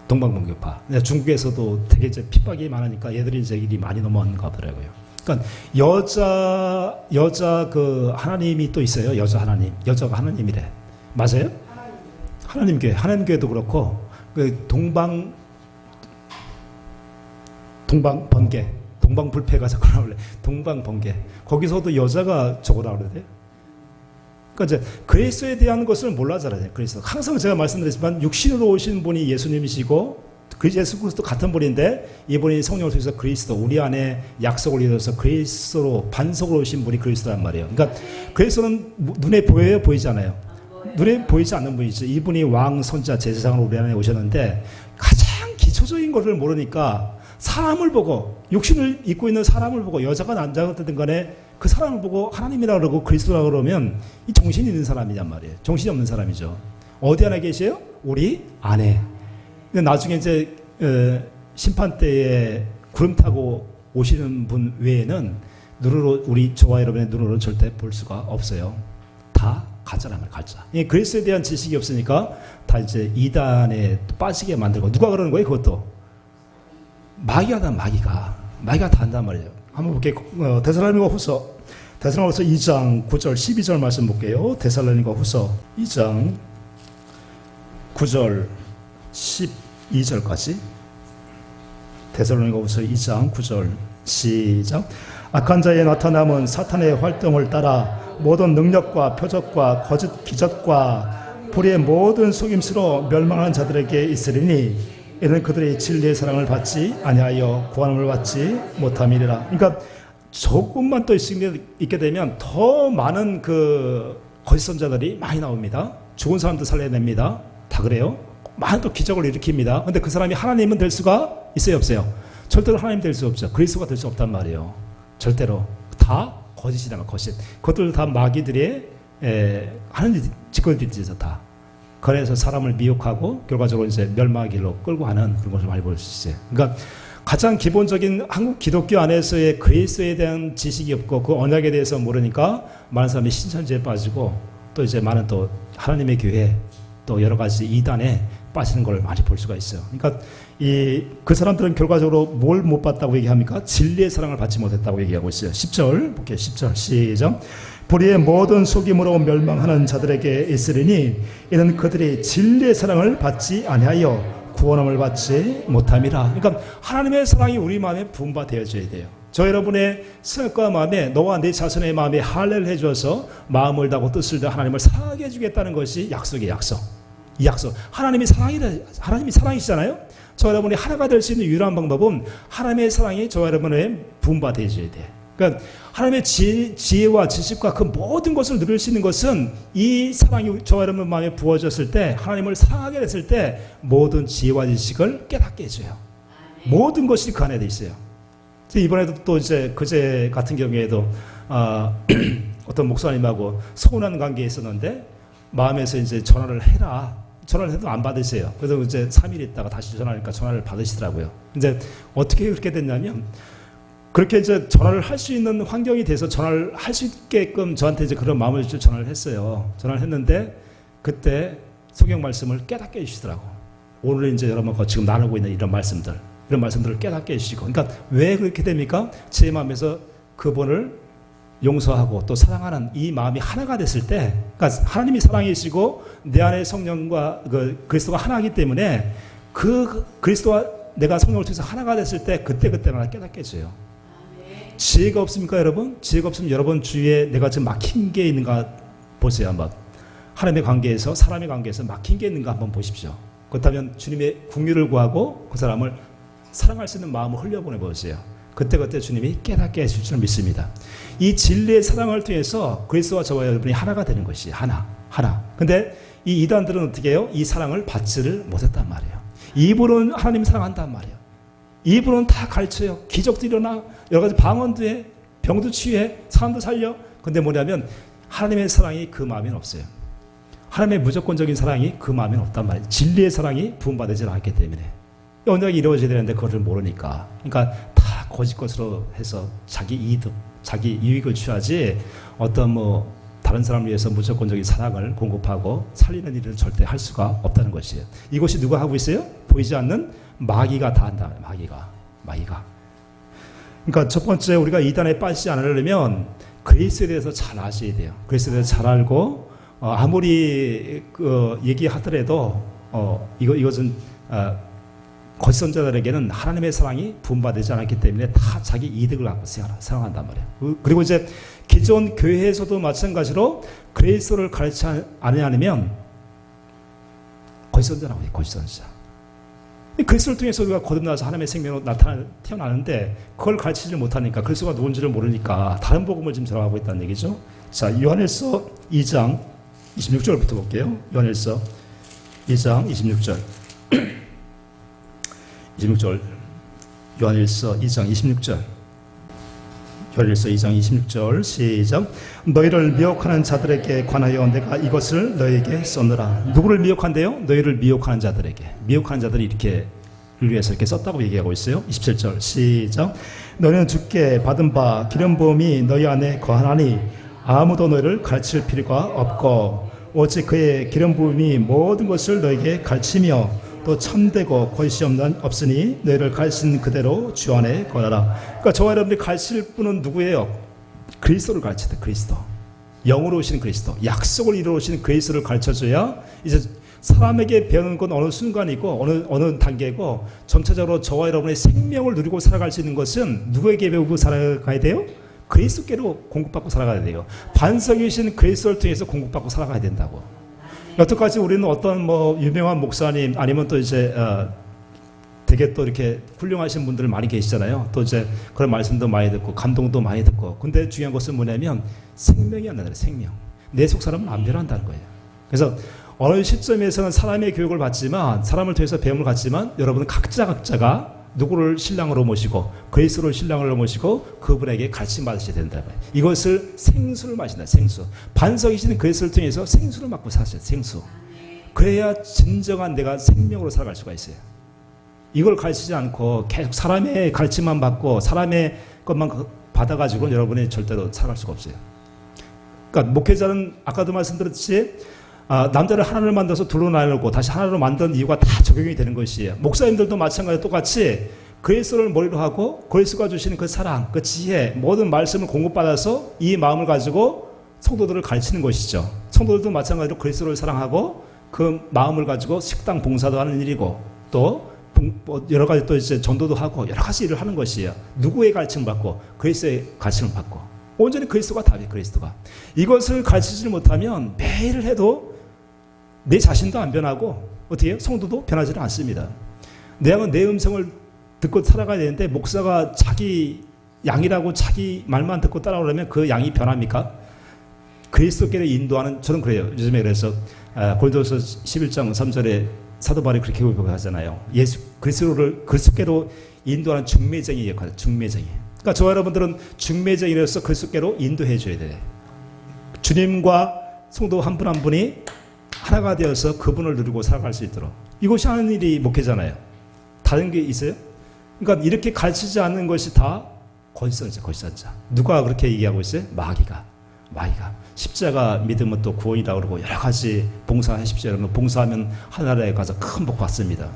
동방번개파. 중국에서도 되게 이제 핍박이 많으니까 얘들이 이제 일이 많이 넘어가는 것 같더라고요. 그러니까 여자 그 하나님이 또 있어요. 여자 하나님. 여자가 하나님이래. 맞아요? 하나님 교회. 하나님 교회도 그렇고 그 동방번개. 동방불패가 자꾸 나올래. 동방번개. 거기서도 여자가 저거라 그러대. 그러니까 이제 그리스도에 대한 것을 몰라잖아요. 그래서 항상 제가 말씀드렸지만 육신으로 오신 분이 예수님이시고 그 예수 그리스도 같은 분인데 이분이 성령을 통해서 그리스도 우리 안에 약속을 이루어서 그리스도로 반석으로 오신 분이 그리스도란 말이에요. 그러니까 그리스도는 눈에 보여요, 보이지 않아요? 눈에 보이지 않는 분이죠. 이분이 왕, 선자, 제사장으로 우리 안에 오셨는데 가장 기초적인 것을 모르니까 사람을 보고 육신을 입고 있는 사람을 보고 여자가 남자가 되든 간에 그 사람을 보고 하나님이라고 그러고 그리스도라고 그러면 이 정신이 있는 사람이란 말이에요. 정신이 없는 사람이죠. 어디 안에 계세요? 우리 안에. 근데 나중에 이제 심판 때에 구름 타고 오시는 분 외에는 눈으로 우리 저와 여러분의 눈으로는 절대 볼 수가 없어요. 다 가짜란 말이에요. 가짜. 그리스도에 대한 지식이 없으니까 다 이제 이단에 빠지게 만들고 누가 그러는 거예요? 그것도 마귀가 다 한단 말이에요. 한번 볼게요. 데살로니가 후서 2장 9절 12절 말씀 볼게요. 데살로니가 후서 2장 9절 12절까지. 데살로니가 후서 2장 9절 시작. 악한 자의 나타남은 사탄의 활동을 따라 모든 능력과 표적과 거짓 기적과 불의 모든 속임수로 멸망하는 자들에게 있으리니 이는 그들이 진리의 사랑을 받지 아니하여 구원을 받지 못함이니라. 그러니까 조금만 또 있게 되면 더 많은 그 거짓 선자들이 많이 나옵니다. 죽은 사람도 살려냅니다. 다 그래요. 많은 또 기적을 일으킵니다. 근데 그 사람이 하나님은 될 수가 있어요, 없어요? 절대로 하나님 될 수 없죠. 그리스도가 될 수 없단 말이에요. 절대로. 다 거짓이란 거짓. 그것들 다 마귀들의 하는 짓거리들이죠, 다. 그래서 사람을 미혹하고 결과적으로 이제 멸망의 길로 끌고 가는 그런 것을 많이 볼 수 있어요. 그러니까 가장 기본적인 한국 기독교 안에서의 그리스도에 대한 지식이 없고 그 언약에 대해서 모르니까 많은 사람이 신천지에 빠지고 또 이제 많은 또 하나님의 교회 또 여러 가지 이단에 빠지는 걸 많이 볼 수가 있어요. 그러니까 그 사람들은 결과적으로 뭘 못 받다고 얘기합니까? 진리의 사랑을 받지 못했다고 얘기하고 있어요. 10절 볼게요. 10절 시작. 불의의 모든 속임으로 멸망하는 자들에게 있으리니 이는 그들이 진리의 사랑을 받지 아니하여 구원함을 받지 못함이라. 그러니까 하나님의 사랑이 우리 마음에 부음받아져야 돼요. 저 여러분의 생각과 마음에 너와 내 자손의 마음에 할례를 해줘서 마음을 다하고 뜻을 다해 하나님을 사랑하게 해주겠다는 것이 약속이에요. 약속. 이 약속. 하나님이 사랑이시잖아요. 저 여러분이 하나가 될 수 있는 유일한 방법은 하나님의 사랑이 저 여러분의 부음받아져야 돼. 그러니까 하나님의 지혜와 지식과 그 모든 것을 누릴 수 있는 것은 이 사랑이 저 여러분 마음에 부어졌을 때 하나님을 사랑하게 됐을 때 모든 지혜와 지식을 깨닫게 해줘요. 모든 것이 그 안에 돼 있어요. 이번에도 또 이제 그제 같은 경우에도 어떤 목사님하고 서운한 관계에 있었는데 마음에서 이제 전화를 해라. 전화를 해도 안 받으세요. 그래서 이제 3일 있다가 다시 전화하니까 전화를 받으시더라고요. 이제 어떻게 그렇게 됐냐면 그렇게 이제 전화를 할 수 있는 환경이 돼서 전화를 할 수 있게끔 저한테 이제 그런 마음을 주셔서 전화를 했어요. 전화를 했는데 그때 성경 말씀을 깨닫게 해주시더라고. 오늘 이제 여러분과 지금 나누고 있는 이런 말씀들을 깨닫게 해주시고. 그러니까 왜 그렇게 됩니까? 제 마음에서 그분을 용서하고 또 사랑하는 이 마음이 하나가 됐을 때, 그러니까 하나님이 사랑이시고 내 안에 성령과 그 그리스도가 하나이기 때문에 그 그리스도와 내가 성령을 통해서 하나가 됐을 때 그때마다 깨닫게 해줘요. 지혜가 없습니까, 여러분? 지혜가 없으면 여러분 주위에 내가 지금 막힌 게 있는가 보세요, 한번. 하나님의 관계에서, 사람의 관계에서 막힌 게 있는가 한번 보십시오. 그렇다면 주님의 긍휼을 구하고 그 사람을 사랑할 수 있는 마음을 흘려보내 보세요. 그때 주님이 깨닫게 해줄 줄 믿습니다. 이 진리의 사랑을 통해서 그리스도와 저와 여러분이 하나가 되는 것이 하나. 근데 이 이단들은 어떻게 해요? 이 사랑을 받지를 못했단 말이에요. 이분은 하나님 사랑한단 말이에요. 이분은 다 가르쳐요. 기적도 일어나, 여러 가지 방언도 해, 병도 치유해, 사람도 살려. 근데 뭐냐면 하나님의 사랑이 그 마음에는 없어요. 하나님의 무조건적인 사랑이 그 마음에는 없단 말이에요. 진리의 사랑이 부음받지 않기 때문에. 언약이 이루어져야 되는데 그것을 모르니까. 그러니까 다 거짓 것으로 해서 자기 이득, 자기 유익을 취하지 어떤 다른 사람을 위해서 무조건적인 사랑을 공급하고 살리는 일을 절대 할 수가 없다는 것이에요. 이것이 누가 하고 있어요? 보이지 않는 마귀가 다 한다. 마귀가. 그러니까 첫 번째 우리가 이단에 빠지지 않으려면 그리스도에 대해서 잘 아셔야 돼요. 그리스도에 대해서 잘 알고 아무리 얘기하더라도 이것은 거짓 선자들에게는 하나님의 사랑이 분바되지 않았기 때문에 다 자기 이득을 갖고 생각한단 말이에요. 그리고 이제 기존 교회에서도 마찬가지로 그리스도를 가르치지 않으면 거짓 선자라고 해요. 거짓 선자. 그리스도를 통해서 우리가 거듭나서 하나님의 생명으로 태어나는데 그걸 가르치지 못하니까 그리스도가 누군지를 모르니까 다른 복음을 지금 전하고 있다는 얘기죠. 자, 요한일서 2장 26절부터 볼게요. 요한일서 2장 26절. 26절. 요한일서 2장 26절. 요한일서 2장 26절 시작. 너희를 미혹하는 자들에게 관하여 내가 이것을 너희에게 썼노라. 누구를 미혹한대요? 너희를 미혹하는 자들에게. 미혹하는 자들이 이렇게 위해서 이렇게 썼다고 얘기하고 있어요. 27절 시작. 너희는 주께 받은 바 기름 부음이 너희 안에 거하나니 아무도 너희를 가르칠 필요가 없고 오직 그의 기름 부음이 모든 것을 너희에게 가르치며 또 참되고 거짓이 없으니 너희를 가르치는 그대로 주 안에 거하라. 그러니까 저와 여러분들이 가르칠 분은 누구예요? 그리스도를 가르쳐야 돼. 그리스도. 영으로 오신 그리스도. 약속을 이루어 오신 그리스도를 가르쳐줘야 이제 사람에게 배우는 건 어느 순간이고 어느 단계고 전체적으로 저와 여러분의 생명을 누리고 살아갈 수 있는 것은 누구에게 배우고 살아가야 돼요? 그리스도께로 공급받고 살아가야 돼요. 반석이신 그리스도를 통해서 공급받고 살아가야 된다고. 여태까지 우리는 어떤 유명한 목사님 아니면 또 이제 되게 또 이렇게 훌륭하신 분들 많이 계시잖아요. 또 이제 그런 말씀도 많이 듣고 감동도 많이 듣고. 근데 중요한 것은 뭐냐면 생명이 안 나잖아요. 생명. 내 속 사람은 안 변한다는 거예요. 그래서 어느 시점에서는 사람의 교육을 받지만 사람을 통해서 배움을 갖지만 여러분은 각자가 누구를 신랑으로 모시고 그리스도를 신랑으로 모시고 그분에게 가르침 받으셔야 된다. 이것을 생수를 마신다. 생수. 반석이신 그리스도를 통해서 생수를 맡고 사셔야 돼요. 생수. 그래야 진정한 내가 생명으로 살아갈 수가 있어요. 이걸 가르치지 않고 계속 사람의 가르침만 받고 사람의 것만 받아가지고 여러분이 절대로 살아갈 수가 없어요. 그러니까 목회자는 아까도 말씀드렸듯이 남자를 하나를 만들어서 둘로 나누고 다시 하나로 만든 이유가 다 적용이 되는 것이에요. 목사님들도 마찬가지로 똑같이 그리스도를 머리로 하고 그리스도가 주시는 그 사랑, 그 지혜, 모든 말씀을 공급받아서 이 마음을 가지고 성도들을 가르치는 것이죠. 성도들도 마찬가지로 그리스도를 사랑하고 그 마음을 가지고 식당 봉사도 하는 일이고 또 여러 가지 또 이제 전도도 하고 여러 가지 일을 하는 것이에요. 누구의 가르침을 받고 그리스도의 가르침을 받고 온전히 그리스도가 답이에요. 그리스도가. 이것을 가르치지 못하면 매일 해도 내 자신도 안 변하고 어떻게 해요? 성도도 변하지는 않습니다. 내가 내 음성을 듣고 살아가야 되는데 목사가 자기 양이라고 자기 말만 듣고 따라오려면 그 양이 변합니까? 그리스도께로 인도하는, 저는 그래요. 요즘에 그래서 고린도서 11장 3절에 사도 바울이 그렇게 고백하잖아요. 예수 그리스도께로 인도하는 중매쟁이 역할, 중매쟁이. 그러니까 저와 여러분들은 중매쟁이로서 그리스도께로 인도해 줘야 돼요. 주님과 성도 한 분 한 분이 하나가 되어서 그분을 누리고 살아갈 수 있도록. 이것이 하는 일이 목회잖아요. 다른 게 있어요? 그러니까 이렇게 가르치지 않는 것이 다 거짓선자, 거짓선자. 누가 그렇게 얘기하고 있어요? 마귀가. 십자가 믿으면 또 구원이라고 그러고 여러 가지 봉사하십시오. 여러분 봉사하면 하늘나라에 가서 큰 복 받습니다.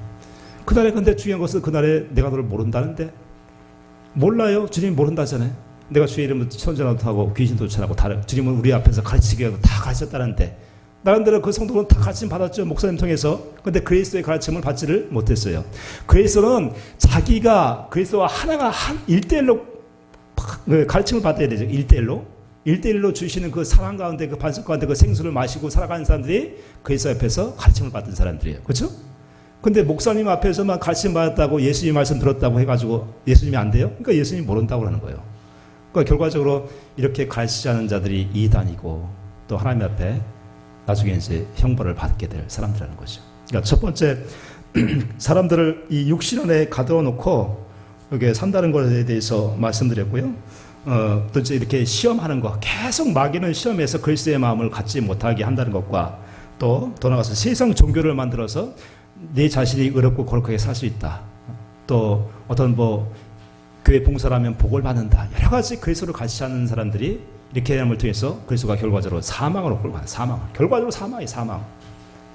그날에 근데 중요한 것은 그날에 내가 너를 모른다는데 몰라요. 주님이 모른다잖아요. 내가 주의 이름을 선전도 하고 귀신도 쫓아내고 주님은 우리 앞에서 가르치게 하고 다 가르쳤다는데 나름대로 그 성도는 다 가르침 받았죠. 목사님 통해서. 근데 그리스도의 가르침을 받지를 못했어요. 그리스도는 자기가 그리스도와 하나가 한 1대1로 가르침을 받아야 되죠. 1대1로 주시는 그 사랑 가운데 그 반석 가운데 그 생수를 마시고 살아가는 사람들이 그리스도 앞에서 가르침을 받은 사람들이에요. 그렇죠? 근데 목사님 앞에서만 가르침 받았다고 예수님 말씀 들었다고 해가지고 예수님이 안 돼요? 그러니까 예수님이 모른다고 하는 거예요. 그러니까 결과적으로 이렇게 가르치지 않은 자들이 이단이고 또 하나님 앞에 나중에 이제 형벌을 받게 될 사람들이라는 거죠. 그러니까 첫 번째 사람들을 이 육신 안에 가두어 놓고 여기에 산다는 것에 대해서 말씀드렸고요. 또 이제 이렇게 시험하는 것, 계속 마귀는 시험에서 그리스도의 마음을 갖지 못하게 한다는 것과 또 나가서 세상 종교를 만들어서 내 자신이 의롭고 거룩하게 살 수 있다. 또 어떤 교회 봉사라면 복을 받는다. 여러 가지 그리스도를 가르치지 않는 사람들이 이렇게 함을 통해서 그리스도가 결과적으로 사망으로 끌고 가요. 결과적으로 사망.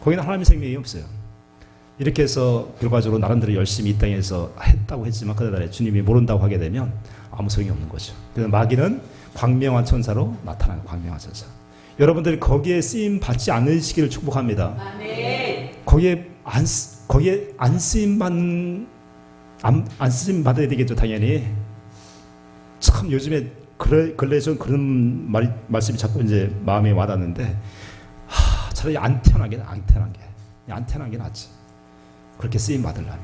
거기는 하나님의 생명이 없어요. 이렇게 해서 결과적으로 나름대로 열심히 이 땅에서 했다고 했지만 그 날에 주님이 모른다고 하게 되면 아무 소용이 없는 거죠. 그래서 마귀는 광명한 천사로 나타나는 광명한 천사. 여러분들이 거기에 쓰임 받지 않으시기를 축복합니다. 아멘. 거기에 안 쓰임 받아야 되겠죠, 당연히. 참 요즘에 근래 좀 그런 말씀이 자꾸 이제 마음에 와닿는데, 차라리 안 태어난 게 낫지. 그렇게 쓰임 받으려면.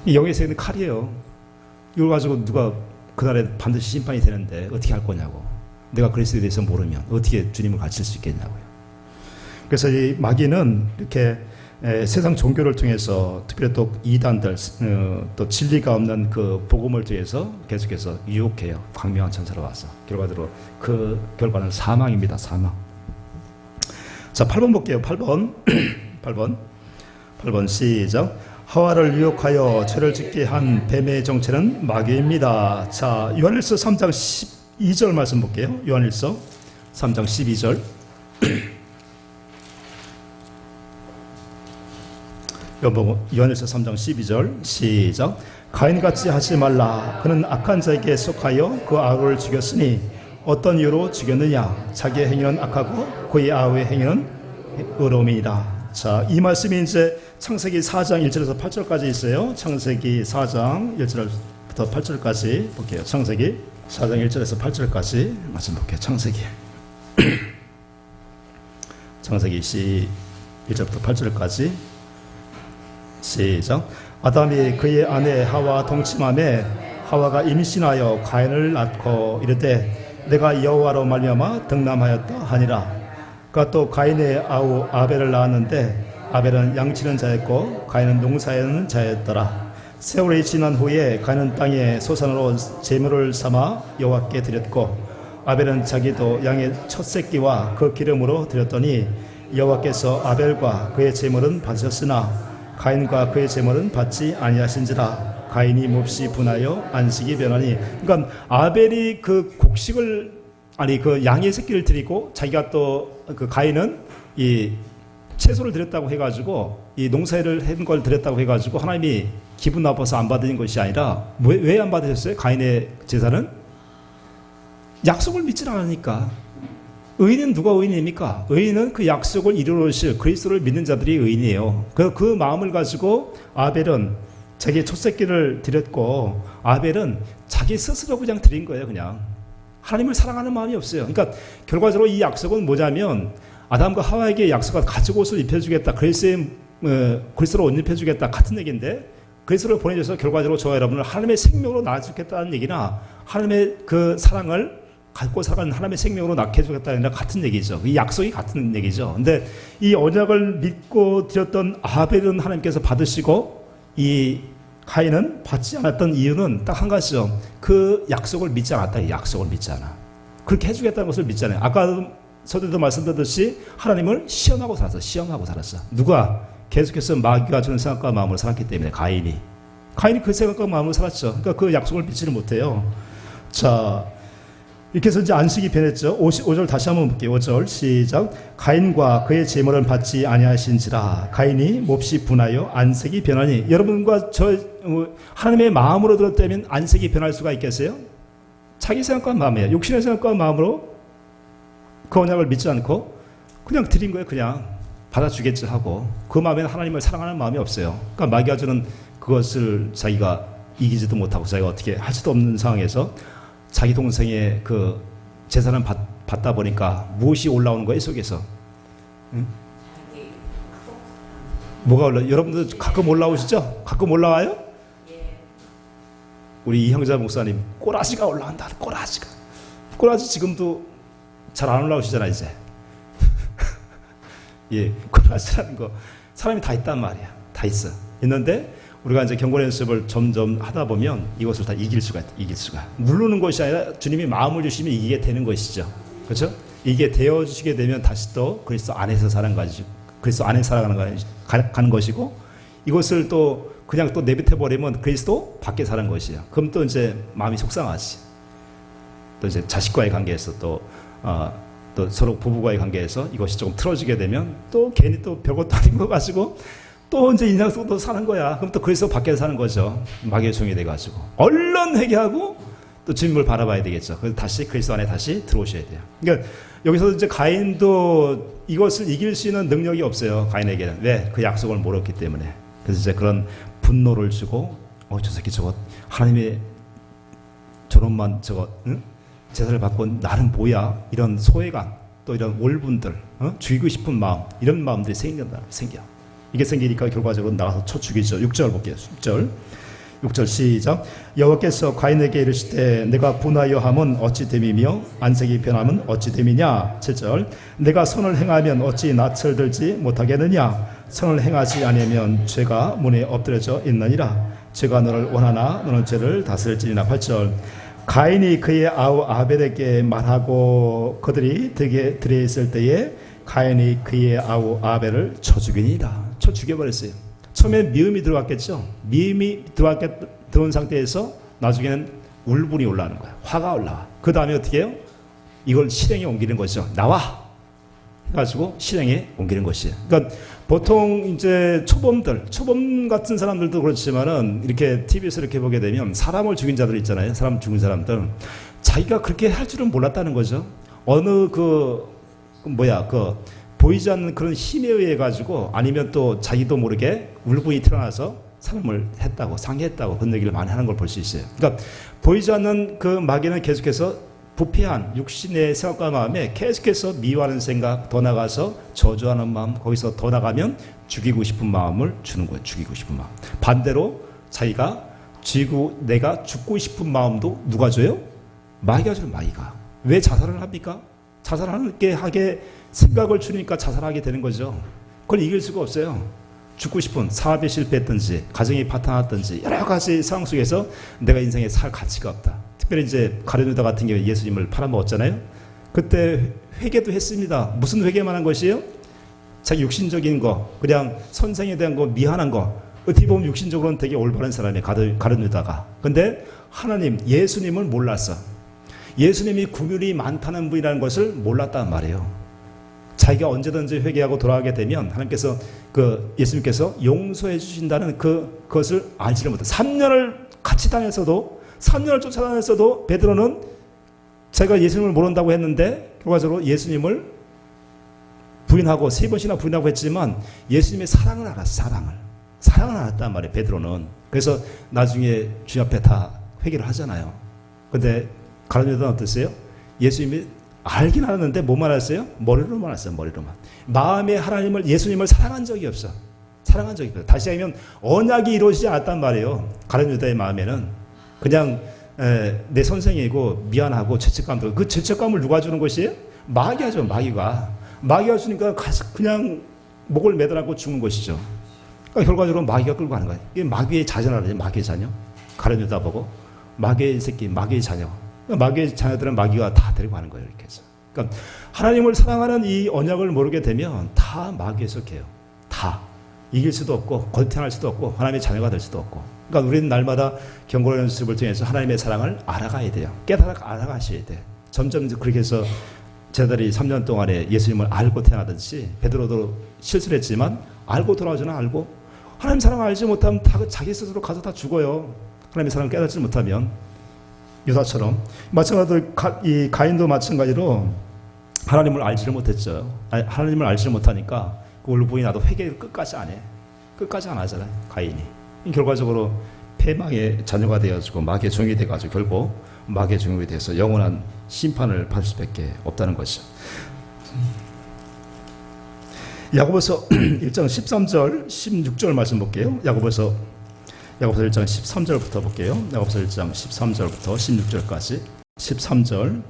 이 영의 세계는 칼이에요. 이걸 가지고 누가 그날에 반드시 심판이 되는데 어떻게 할 거냐고. 내가 그리스도에 대해서 모르면 어떻게 주님을 가르칠 수 있겠냐고요. 그래서 이 마귀는 이렇게 세상 종교를 통해서 특별히 또 이단들 또 진리가 없는 그 복음을 통해서 계속해서 유혹해요. 광명한 천사로 와서 결과적으로 그 결과는 사망입니다. 사망. 자, 8번 볼게요. 8번 8번 시작. 하와를 유혹하여 죄를 짓게 한 뱀의 정체는 마귀입니다. 자, 요한일서 3장 12절 말씀 볼게요. 요한일서 3장 12절. 요한일서 3장 12절 시작. 가인같이 하지 말라. 그는 악한 자에게 속하여 그 아우를 죽였으니 어떤 이유로 죽였느냐. 자기의 행위는 악하고 그의 아우의 행위는 의로움이니라. 자, 이 말씀이 이제 창세기 4장 1절에서 8절까지 있어요. 창세기 4장 1절부터 8절까지 볼게요. 창세기 4장 1절에서 8절까지 말씀 볼게요. 창세기 1절부터 8절까지 시작. 아담이 그의 아내 하와 동침함에 하와가 임신하여 가인을 낳고 이르되 내가 여호와로 말미암아 득남하였다 하니라. 그가 또 가인의 아우 아벨을 낳았는데 아벨은 양치는 자였고 가인은 농사하는 자였더라. 세월이 지난 후에 가인은 땅에 소산으로 제물을 삼아 여호와께 드렸고 아벨은 자기도 양의 첫 새끼와 그 기름으로 드렸더니 여호와께서 아벨과 그의 제물은 받으셨으나 가인과 그의 제물은 받지 아니하신지라. 가인이 몹시 분하여 안식이 변하니. 그러니까 아벨이 그 곡식을 그 양의 새끼를 드리고 자기가 또 그 가인은 이 채소를 드렸다고 해가지고 이 농사를 한 걸 드렸다고 해가지고 하나님이 기분 나빠서 안 받은 것이 아니라 왜 안 받으셨어요? 가인의 제사는 약속을 믿지 않으니까. 의인은 누가 의인입니까? 의인은 그 약속을 이루실 그리스도를 믿는 자들이 의인이에요. 그 마음을 가지고 아벨은 자기의 첫 새끼를 드렸고 아벨은 자기 스스로 그냥 드린 거예요. 그냥 하나님을 사랑하는 마음이 없어요. 그러니까 결과적으로 이 약속은 뭐냐면 아담과 하와에게 약속한 가죽 옷을 입혀주겠다, 그리스도로 옷 입혀주겠다 같은 얘기인데, 그리스도를 보내줘서 결과적으로 저와 여러분을 하나님의 생명으로 낳아주겠다는 얘기나 하나님의 그 사랑을 갖고 살아가는 하나님의 생명으로 낳게 해주겠다는 얘기나 같은 얘기죠. 이 약속이 같은 얘기죠. 근데 이 언약을 믿고 드렸던 아벨은 하나님께서 받으시고 이 가인은 받지 않았던 이유는 딱 한 가지죠. 그 약속을 믿지 않았다. 이 약속을 믿지 않아. 그렇게 해주겠다는 것을 믿지 않아요. 아까 서두에도 말씀드렸듯이 하나님을 시험하고 살았어. 누가? 계속해서 마귀가 주는 생각과 마음을 살았기 때문에 가인이 그 생각과 마음을 살았죠. 그러니까 그 약속을 믿지는 못해요. 자, 이렇게 해서 이제 안식이 변했죠. 5절 다시 한번 볼게요. 5절 시작. 가인과 그의 제물은 받지 아니하신지라. 가인이 몹시 분하여 안색이 변하니. 여러분과 저 하나님의 마음으로 들었다면 안색이 변할 수가 있겠어요? 자기 생각과 마음이에요. 욕심의 생각과 마음으로 그 언약을 믿지 않고 그냥 드린 거예요. 그냥 받아주겠지 하고 그 마음에는 하나님을 사랑하는 마음이 없어요. 그러니까 마귀가 주는 그것을 자기가 이기지도 못하고 자기가 어떻게 할 수도 없는 상황에서 자기 동생의 그 재산을 받다 보니까 무엇이 올라오는 거예요, 속에서? 응? 뭐가 올라? 여러분들 가끔 올라오시죠? 가끔 올라와요? 우리 이형자 목사님 꼬라지가 올라온다. 꼬라지 지금도 잘 안 올라오시잖아 이제. 예, 꼬라지라는 거 사람이 다 있단 말이야. 다 있어. 있는데 우리가 이제 경건 연습을 점점 하다 보면 이것을 다 이길 수가. 누르는 것이 아니라 주님이 마음을 주시면 이기게 되는 것이죠. 그렇죠? 이게 되어 주시게 되면 다시 또 그리스도 안에서 그리스도 안에 살아가는 것이고, 이것을 또 그냥 또 내뱉어 버리면 그리스도 밖에 사는 것이에요. 그럼 또 이제 마음이 속상하지. 또 이제 자식과의 관계에서 또 서로 부부과의 관계에서 이것이 조금 틀어지게 되면 또 괜히 또 별것도 아닌 거 가지고 또 이제 인생 속도 사는 거야. 그럼 또 그리스도 밖에서 사는 거죠. 마귀의 종이 돼가지고 얼른 회개하고 또 주님을 바라봐야 되겠죠. 그래서 다시 그리스도 안에 다시 들어오셔야 돼요. 그러니까 여기서 이제 가인도 이것을 이길 수 있는 능력이 없어요. 가인에게는. 왜? 그 약속을 모르기 때문에. 그래서 이제 그런 분노를 주고 저 새끼 저거 하나님의 저런만 저거 제사를 받고 나는 뭐야? 이런 소외감 또 이런 올분들 죽이고 싶은 마음 이런 마음들이 생겨. 이게 생기니까 결과적으로 나가서 쳐 죽이죠. 6절 볼게요. 6절 시작. 여호와께서 가인에게 이르시되 내가 분하여 함은 어찌 됨이며 안색이 변함은 어찌 됨이냐. 7절 내가 선을 행하면 어찌 낯을 들지 못하겠느냐. 선을 행하지 아니하면 죄가 문에 엎드려져 있느니라. 죄가 너를 원하나 너는 죄를 다스릴지니라. 8절 가인이 그의 아우 아벨에게 말하고 그들이 들에 있을 때에 가인이 그의 아우 아벨을 쳐 죽이니라. 쳐 죽여버렸어요. 처음에 미움이 들어왔겠죠. 미움이 들어온 상태에서 나중에는 울분이 올라오는 거야. 화가 올라와. 그 다음에 어떻게 해요? 이걸 실행에 옮기는 거죠. 나와! 해가지고 실행에 옮기는 것이에요. 그러니까 보통 이제 초범 같은 사람들도 그렇지만은 이렇게 TV에서 이렇게 보게 되면 사람을 죽인 자들 있잖아요. 사람 죽인 사람들. 자기가 그렇게 할 줄은 몰랐다는 거죠. 어느 보이지 않는 그런 힘에 의해 가지고 아니면 또 자기도 모르게 울분이 드러나서 사람을 했다고 상해했다고 그런 얘기를 많이 하는 걸 볼 수 있어요. 그러니까 보이지 않는 그 마귀는 계속해서 부패한 육신의 생각과 마음에 계속해서 미워하는 생각, 더 나가서 저주하는 마음, 거기서 더 나가면 죽이고 싶은 마음을 주는 거예요. 죽이고 싶은 마음. 반대로 자기가 내가 죽고 싶은 마음도 누가 줘요? 마귀가 줘요. 마귀가. 왜 자살을 합니까? 자살하게 생각을 주니까 자살하게 되는 거죠. 그걸 이길 수가 없어요. 죽고 싶은 사업에 실패했든지 가정이 파탄났든지 여러 가지 상황 속에서 내가 인생에 살 가치가 없다. 특별히 이제 가룟 유다 같은 경우에 예수님을 팔아먹었잖아요. 그때 회개도 했습니다. 무슨 회개만 한 것이에요? 자기 육신적인 거, 그냥 선생에 대한 거, 미안한 거. 어떻게 보면 육신적으로는 되게 올바른 사람이에요. 가룟 유다가. 근데 하나님, 예수님을 몰랐어. 예수님이 구별이 많다는 분이라는 것을 몰랐단 말이에요. 자기가 언제든지 회개하고 돌아가게 되면 하나님께서 예수님께서 용서해 주신다는 그것을 알지를 못해. 3년을 같이 다녔어도 3년을 쫓아다녔어도 베드로는 자기가 예수님을 모른다고 했는데 결과적으로 예수님을 부인하고 3번씩이나 부인하고 했지만 예수님의 사랑을 알았어. 사랑을 알았단 말이에요. 베드로는. 그래서 나중에 주님 앞에 다 회개를 하잖아요. 근데 가룟 유다는 어땠어요? 예수님이 알긴 알았는데 뭐만 알았어요? 머리로만 알았어요. 머리로만. 마음에 예수님을 사랑한 적이 없어. 다시 하면 언약이 이루어지지 않았단 말이에요. 가룟 유다의 마음에는 그냥 내 선생이고 미안하고 죄책감도. 그 죄책감을 누가 주는 것이에요? 마귀가 죠. 마귀가 주니까 그냥 목을 매달고 죽은 것이죠. 그러니까 결과적으로 마귀가 끌고 가는 거예요. 이게 마귀의 자녀라죠. 마귀의 자녀. 가룟 유다 보고 마귀의 새끼, 마귀의 자녀. 마귀의 자녀들은 마귀가 다 데리고 가는 거예요. 이렇게 해서. 그러니까 하나님을 사랑하는 이 언약을 모르게 되면 다 마귀에 속해요. 다. 이길 수도 없고 권태할 수도 없고 하나님의 자녀가 될 수도 없고. 그러니까 우리는 날마다 경고의 연습을 통해서 하나님의 사랑을 알아가야 돼요. 알아가셔야 돼. 점점 그렇게 해서 제자들이 3년 동안에 예수님을 알고 태어나듯이 베드로도 실수를 했지만 알고 돌아오지는 알고 하나님 사랑을 알지 못하면 다 자기 스스로 가서 다 죽어요. 하나님의 사랑을 깨닫지 못하면. 유다처럼 마찬가지로 이 가인도 마찬가지로 하나님을 알지를 못했죠. 하나님을 알지를 못하니까 그 울분이 나도 회개를 끝까지 안 해. 끝까지 안 하잖아요. 가인이. 결과적으로 패망의 자녀가 되어지고 마귀의 종이 돼가지고 결국 마귀의 종이 돼서 영원한 심판을 받을 수밖에 없다는 것이죠. 야고보서 1장 13절 16절 말씀 볼게요. 야고보서 1장 13절부터 볼게요. 야고보서 1장 13절부터 16절까지 13절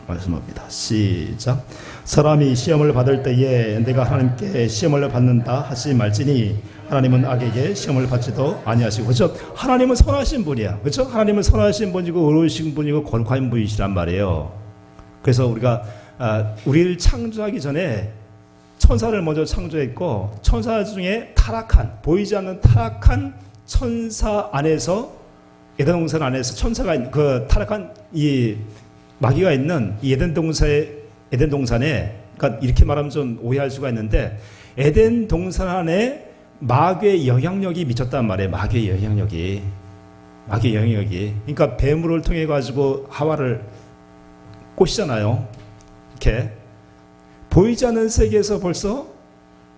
말씀합니다. 시작. 사람이 시험을 받을 때에 내가 하나님께 시험을 받는다 하지 말지니 하나님은 악에게 시험을 받지도 아니하시고. 그렇죠? 하나님은 선하신 분이야. 그렇죠? 하나님은 선하신 분이고 의로우신 분이고 거룩한 분이시란 말이에요. 그래서 우리를 창조하기 전에 천사를 먼저 창조했고 천사 중에 보이지 않는 타락한 천사 안에서 에덴 동산 안에서 천사가 그 타락한 이 마귀가 있는 이 에덴 동산에, 그러니까 이렇게 말하면 좀 오해할 수가 있는데 에덴 동산 안에 마귀의 영향력이 미쳤단 말이에요. 마귀의 영향력이. 그러니까 뱀을 통해 가지고 하와를 꼬시잖아요. 이렇게 보이지 않는 세계에서 벌써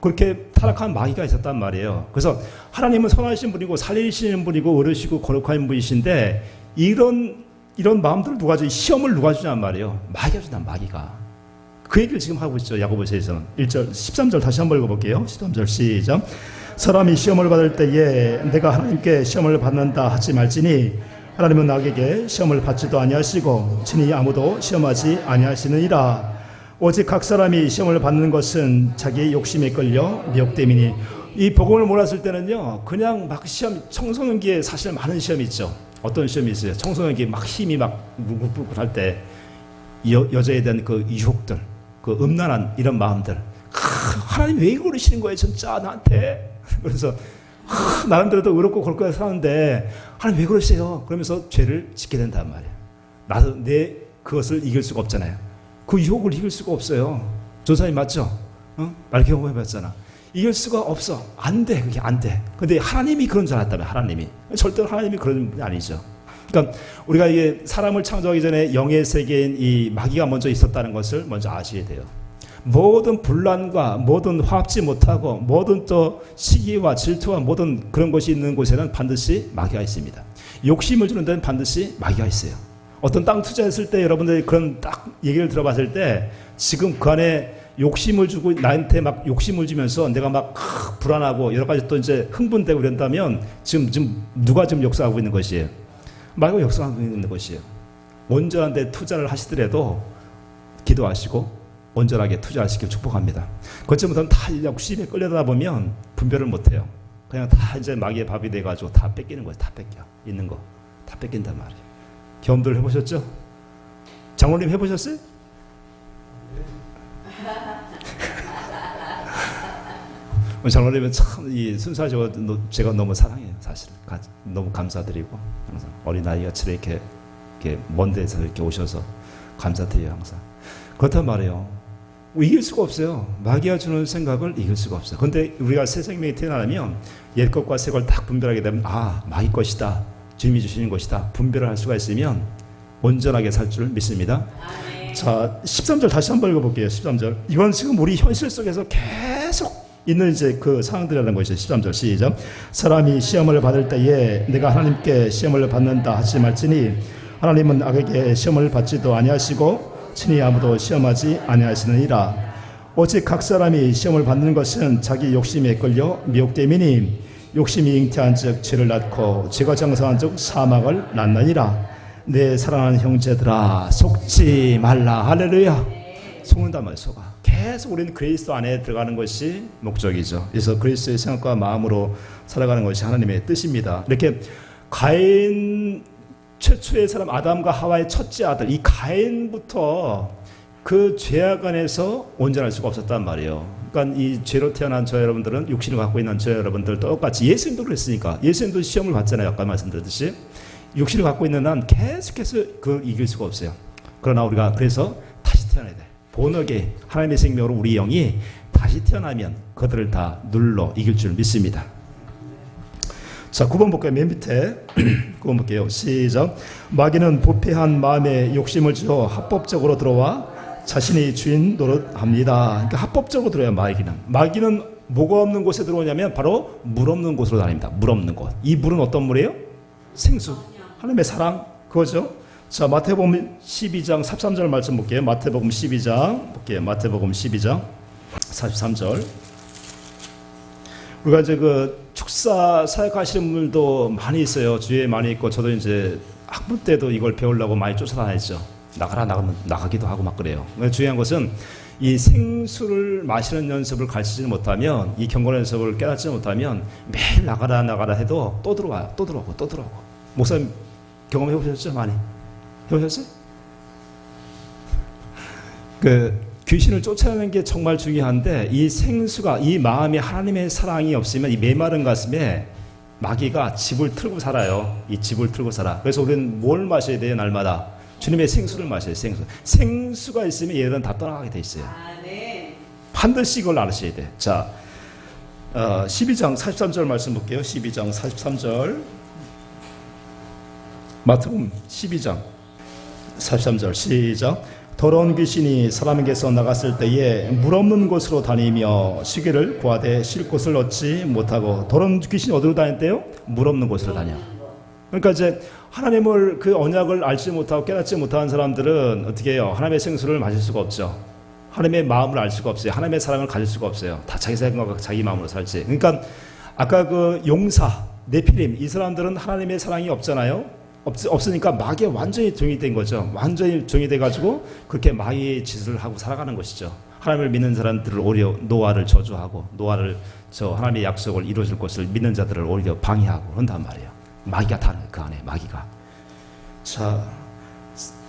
그렇게 타락한 마귀가 있었단 말이에요. 그래서 하나님은 선하신 분이고 살리시는 분이고 어르시고 거룩한 분이신데 이런 마음들을 누가 주 시험을 누가 주냔 말이에요. 마귀가 준다. 마귀가. 그 얘기를 지금 하고 있죠. 야고보서에서는 1절 13절 다시 한번 읽어볼게요. 13절 시작. 사람이 시험을 받을 때에 내가 하나님께 시험을 받는다 하지 말지니 하나님은 나에게 시험을 받지도 아니하시고 친히 아무도 시험하지 아니하시느니라. 오직 각 사람이 시험을 받는 것은 자기 욕심에 끌려 미혹됨이니. 이 복음을 몰랐을 때는요, 그냥 막 시험, 청소년기에 사실 많은 시험이 있죠. 어떤 시험이 있어요? 청소년기 막 힘이 막 무궁무궁할 때 여자에 대한 그 유혹들, 그 음란한 이런 마음들. 하나님 왜 그러시는 거예요, 진짜 나한테? 그래서 나름대로도 의롭고 거룩하게 사는데 하나님 왜 그러세요? 그러면서 죄를 짓게 된단 말이에요. 나도 그것을 이길 수가 없잖아요. 그 유혹을 이길 수가 없어요. 조사님 맞죠? 말 경험해봤잖아. 이길 수가 없어. 안 돼. 그게 안 돼. 근데 하나님이 그런 줄 알았다면 하나님이. 절대로 하나님이 그런 분이 아니죠. 그러니까 우리가 이게 사람을 창조하기 전에 영의 세계인 이 마귀가 먼저 있었다는 것을 먼저 아셔야 돼요. 모든 분란과 모든 화합지 못하고 모든 또 시기와 질투와 모든 그런 것이 있는 곳에는 반드시 마귀가 있습니다. 욕심을 주는 데는 반드시 마귀가 있어요. 어떤 땅 투자했을 때 여러분들이 그런 딱 얘기를 들어봤을 때 지금 그 안에 욕심을 주고 나한테 막 욕심을 주면서 내가 막 불안하고 여러 가지 또 이제 흥분되고 그런다면 지금 누가 지금 역사하고 있는 것이에요? 마귀가 역사하고 있는 것이에요. 온전한 데 투자를 하시더라도 기도하시고 온전하게 투자하시길 축복합니다. 그렇지 못하면 다 욕심에 끌려다 보면 분별을 못해요. 그냥 다 이제 마귀의 밥이 돼가지고 다 뺏기는 거예요. 다 뺏겨. 있는 거 다 뺏긴단 말이에요. 경험들 해보셨죠? 장로님 해보셨어요? 장로님은 참 이 순수하시고 제가 너무 사랑해요. 사실 너무 감사드리고 항상 어린 아이같이 이렇게 먼 데서 이렇게 오셔서 감사드려요. 항상 그렇단 말이에요. 이길 수가 없어요. 마귀가 주는 생각을 이길 수가 없어요. 그런데 우리가 새 생명이 태어나면 옛 것과 새 걸 딱 분별하게 되면 마귀 것이다, 주님이 주시는 것이다 분별을 할 수가 있으면 온전하게 살 줄 믿습니다. 자, 13절 다시 한번 읽어볼게요. 13절. 이건 지금 우리 현실 속에서 계속 있는 이제 그 상황들이라는 것이죠. 13절 시작. 사람이 시험을 받을 때에 내가 하나님께 시험을 받는다 하지 말지니 하나님은 악에게 시험을 받지도 아니하시고 친히 아무도 시험하지 아니하시느니라. 오직 각 사람이 시험을 받는 것은 자기 욕심에 끌려 미혹됨이니 욕심이 잉태한즉 죄를 낳고 죄가 장성한즉 사망을 낳느니라. 내 사랑하는 형제들아 속지 말라. 할렐루야. 속는단 말이야. 속아. 계속 우리는 그리스도 안에 들어가는 것이 목적이죠. 그래서 그리스도의 생각과 마음으로 살아가는 것이 하나님의 뜻입니다. 이렇게 가인 최초의 사람 아담과 하와의 첫째 아들 이 가인부터 그 죄악 안에서 온전할 수가 없었단 말이에요. 그러니까 이 죄로 태어난 저 여러분들은 육신을 갖고 있는 저 여러분들 똑같이 예수님도 그랬으니까 예수님도 시험을 받잖아요. 아까 말씀드렸듯이 육신을 갖고 있는 한 계속해서 그걸 이길 수가 없어요. 그러나 우리가 그래서 다시 태어나야 돼. 본어게 하나님의 생명으로 우리 영이 다시 태어나면 그들을 다 눌러 이길 줄 믿습니다. 자, 9번 볼게요. 맨 밑에 9번 볼게요. 시작. 마귀는 부패한 마음에 욕심을 주어 합법적으로 들어와 자신이 주인 노릇합니다. 그러니까 합법적으로 들어야 마귀는 뭐가 없는 곳에 들어오냐면 바로 물 없는 곳으로 다닙니다. 물 없는 곳. 이 물은 어떤 물이에요? 생수. 하나님의 사랑 그거죠. 자, 마태복음 12장 43절 말씀 볼게요. 마태복음 12장 볼게요. 마태복음 12장 43절. 우리가 이제 그 축사 사역하시는 분들도 많이 있어요. 주위에 많이 있고 저도 이제 학부 때도 이걸 배우려고 많이 쫓아다녔죠. 나가기도 하고 막 그래요. 중요한 것은 이 생수를 마시는 연습을 가르치지 못하면 이 경건 연습을 깨닫지 못하면 매일 나가라 해도 또 들어와요. 또 들어오고. 목사님 경험해 보셨죠? 많이 해보셨어요? 귀신을 쫓아내는 게 정말 중요한데 이 생수가 이 마음에 하나님의 사랑이 없으면 이 메마른 가슴에 마귀가 집을 틀고 살아요. 이 집을 틀고 살아. 그래서 우리는 뭘 마셔야 돼요? 날마다 주님의 생수를 마셔요. 생수가 있으면 얘들은 다 떠나가게 돼 있어요. 반드시 이걸 알으셔야 돼. 자, 12장 43절 말씀 볼게요. 12장 43절. 마태복음 12장 43절 시작. 더러운 귀신이 사람에게서 나갔을 때에 물 없는 곳으로 다니며 쉬기를 구하되 쉴 곳을 얻지 못하고. 더러운 귀신이 어디로 다녔대요? 물 없는 곳으로 다녀. 그러니까 이제 하나님을 그 언약을 알지 못하고 깨닫지 못하는 사람들은 어떻게 해요? 하나님의 생수를 마실 수가 없죠. 하나님의 마음을 알 수가 없어요. 하나님의 사랑을 가질 수가 없어요. 다 자기 생각과 자기 마음으로 살지. 그러니까 아까 그 용사 네피림 이 사람들은 하나님의 사랑이 없잖아요. 없으니까 마귀에 완전히 종이 된 거죠. 완전히 종이 돼가지고 그렇게 마귀의 짓을 하고 살아가는 것이죠. 하나님을 믿는 사람들을 오히려 노아를 저주하고 노아를 하나님의 약속을 이루어질 것을 믿는 자들을 오히려 방해하고 그런단 말이에요. 마귀가 다른 그 안에 마귀가. 자,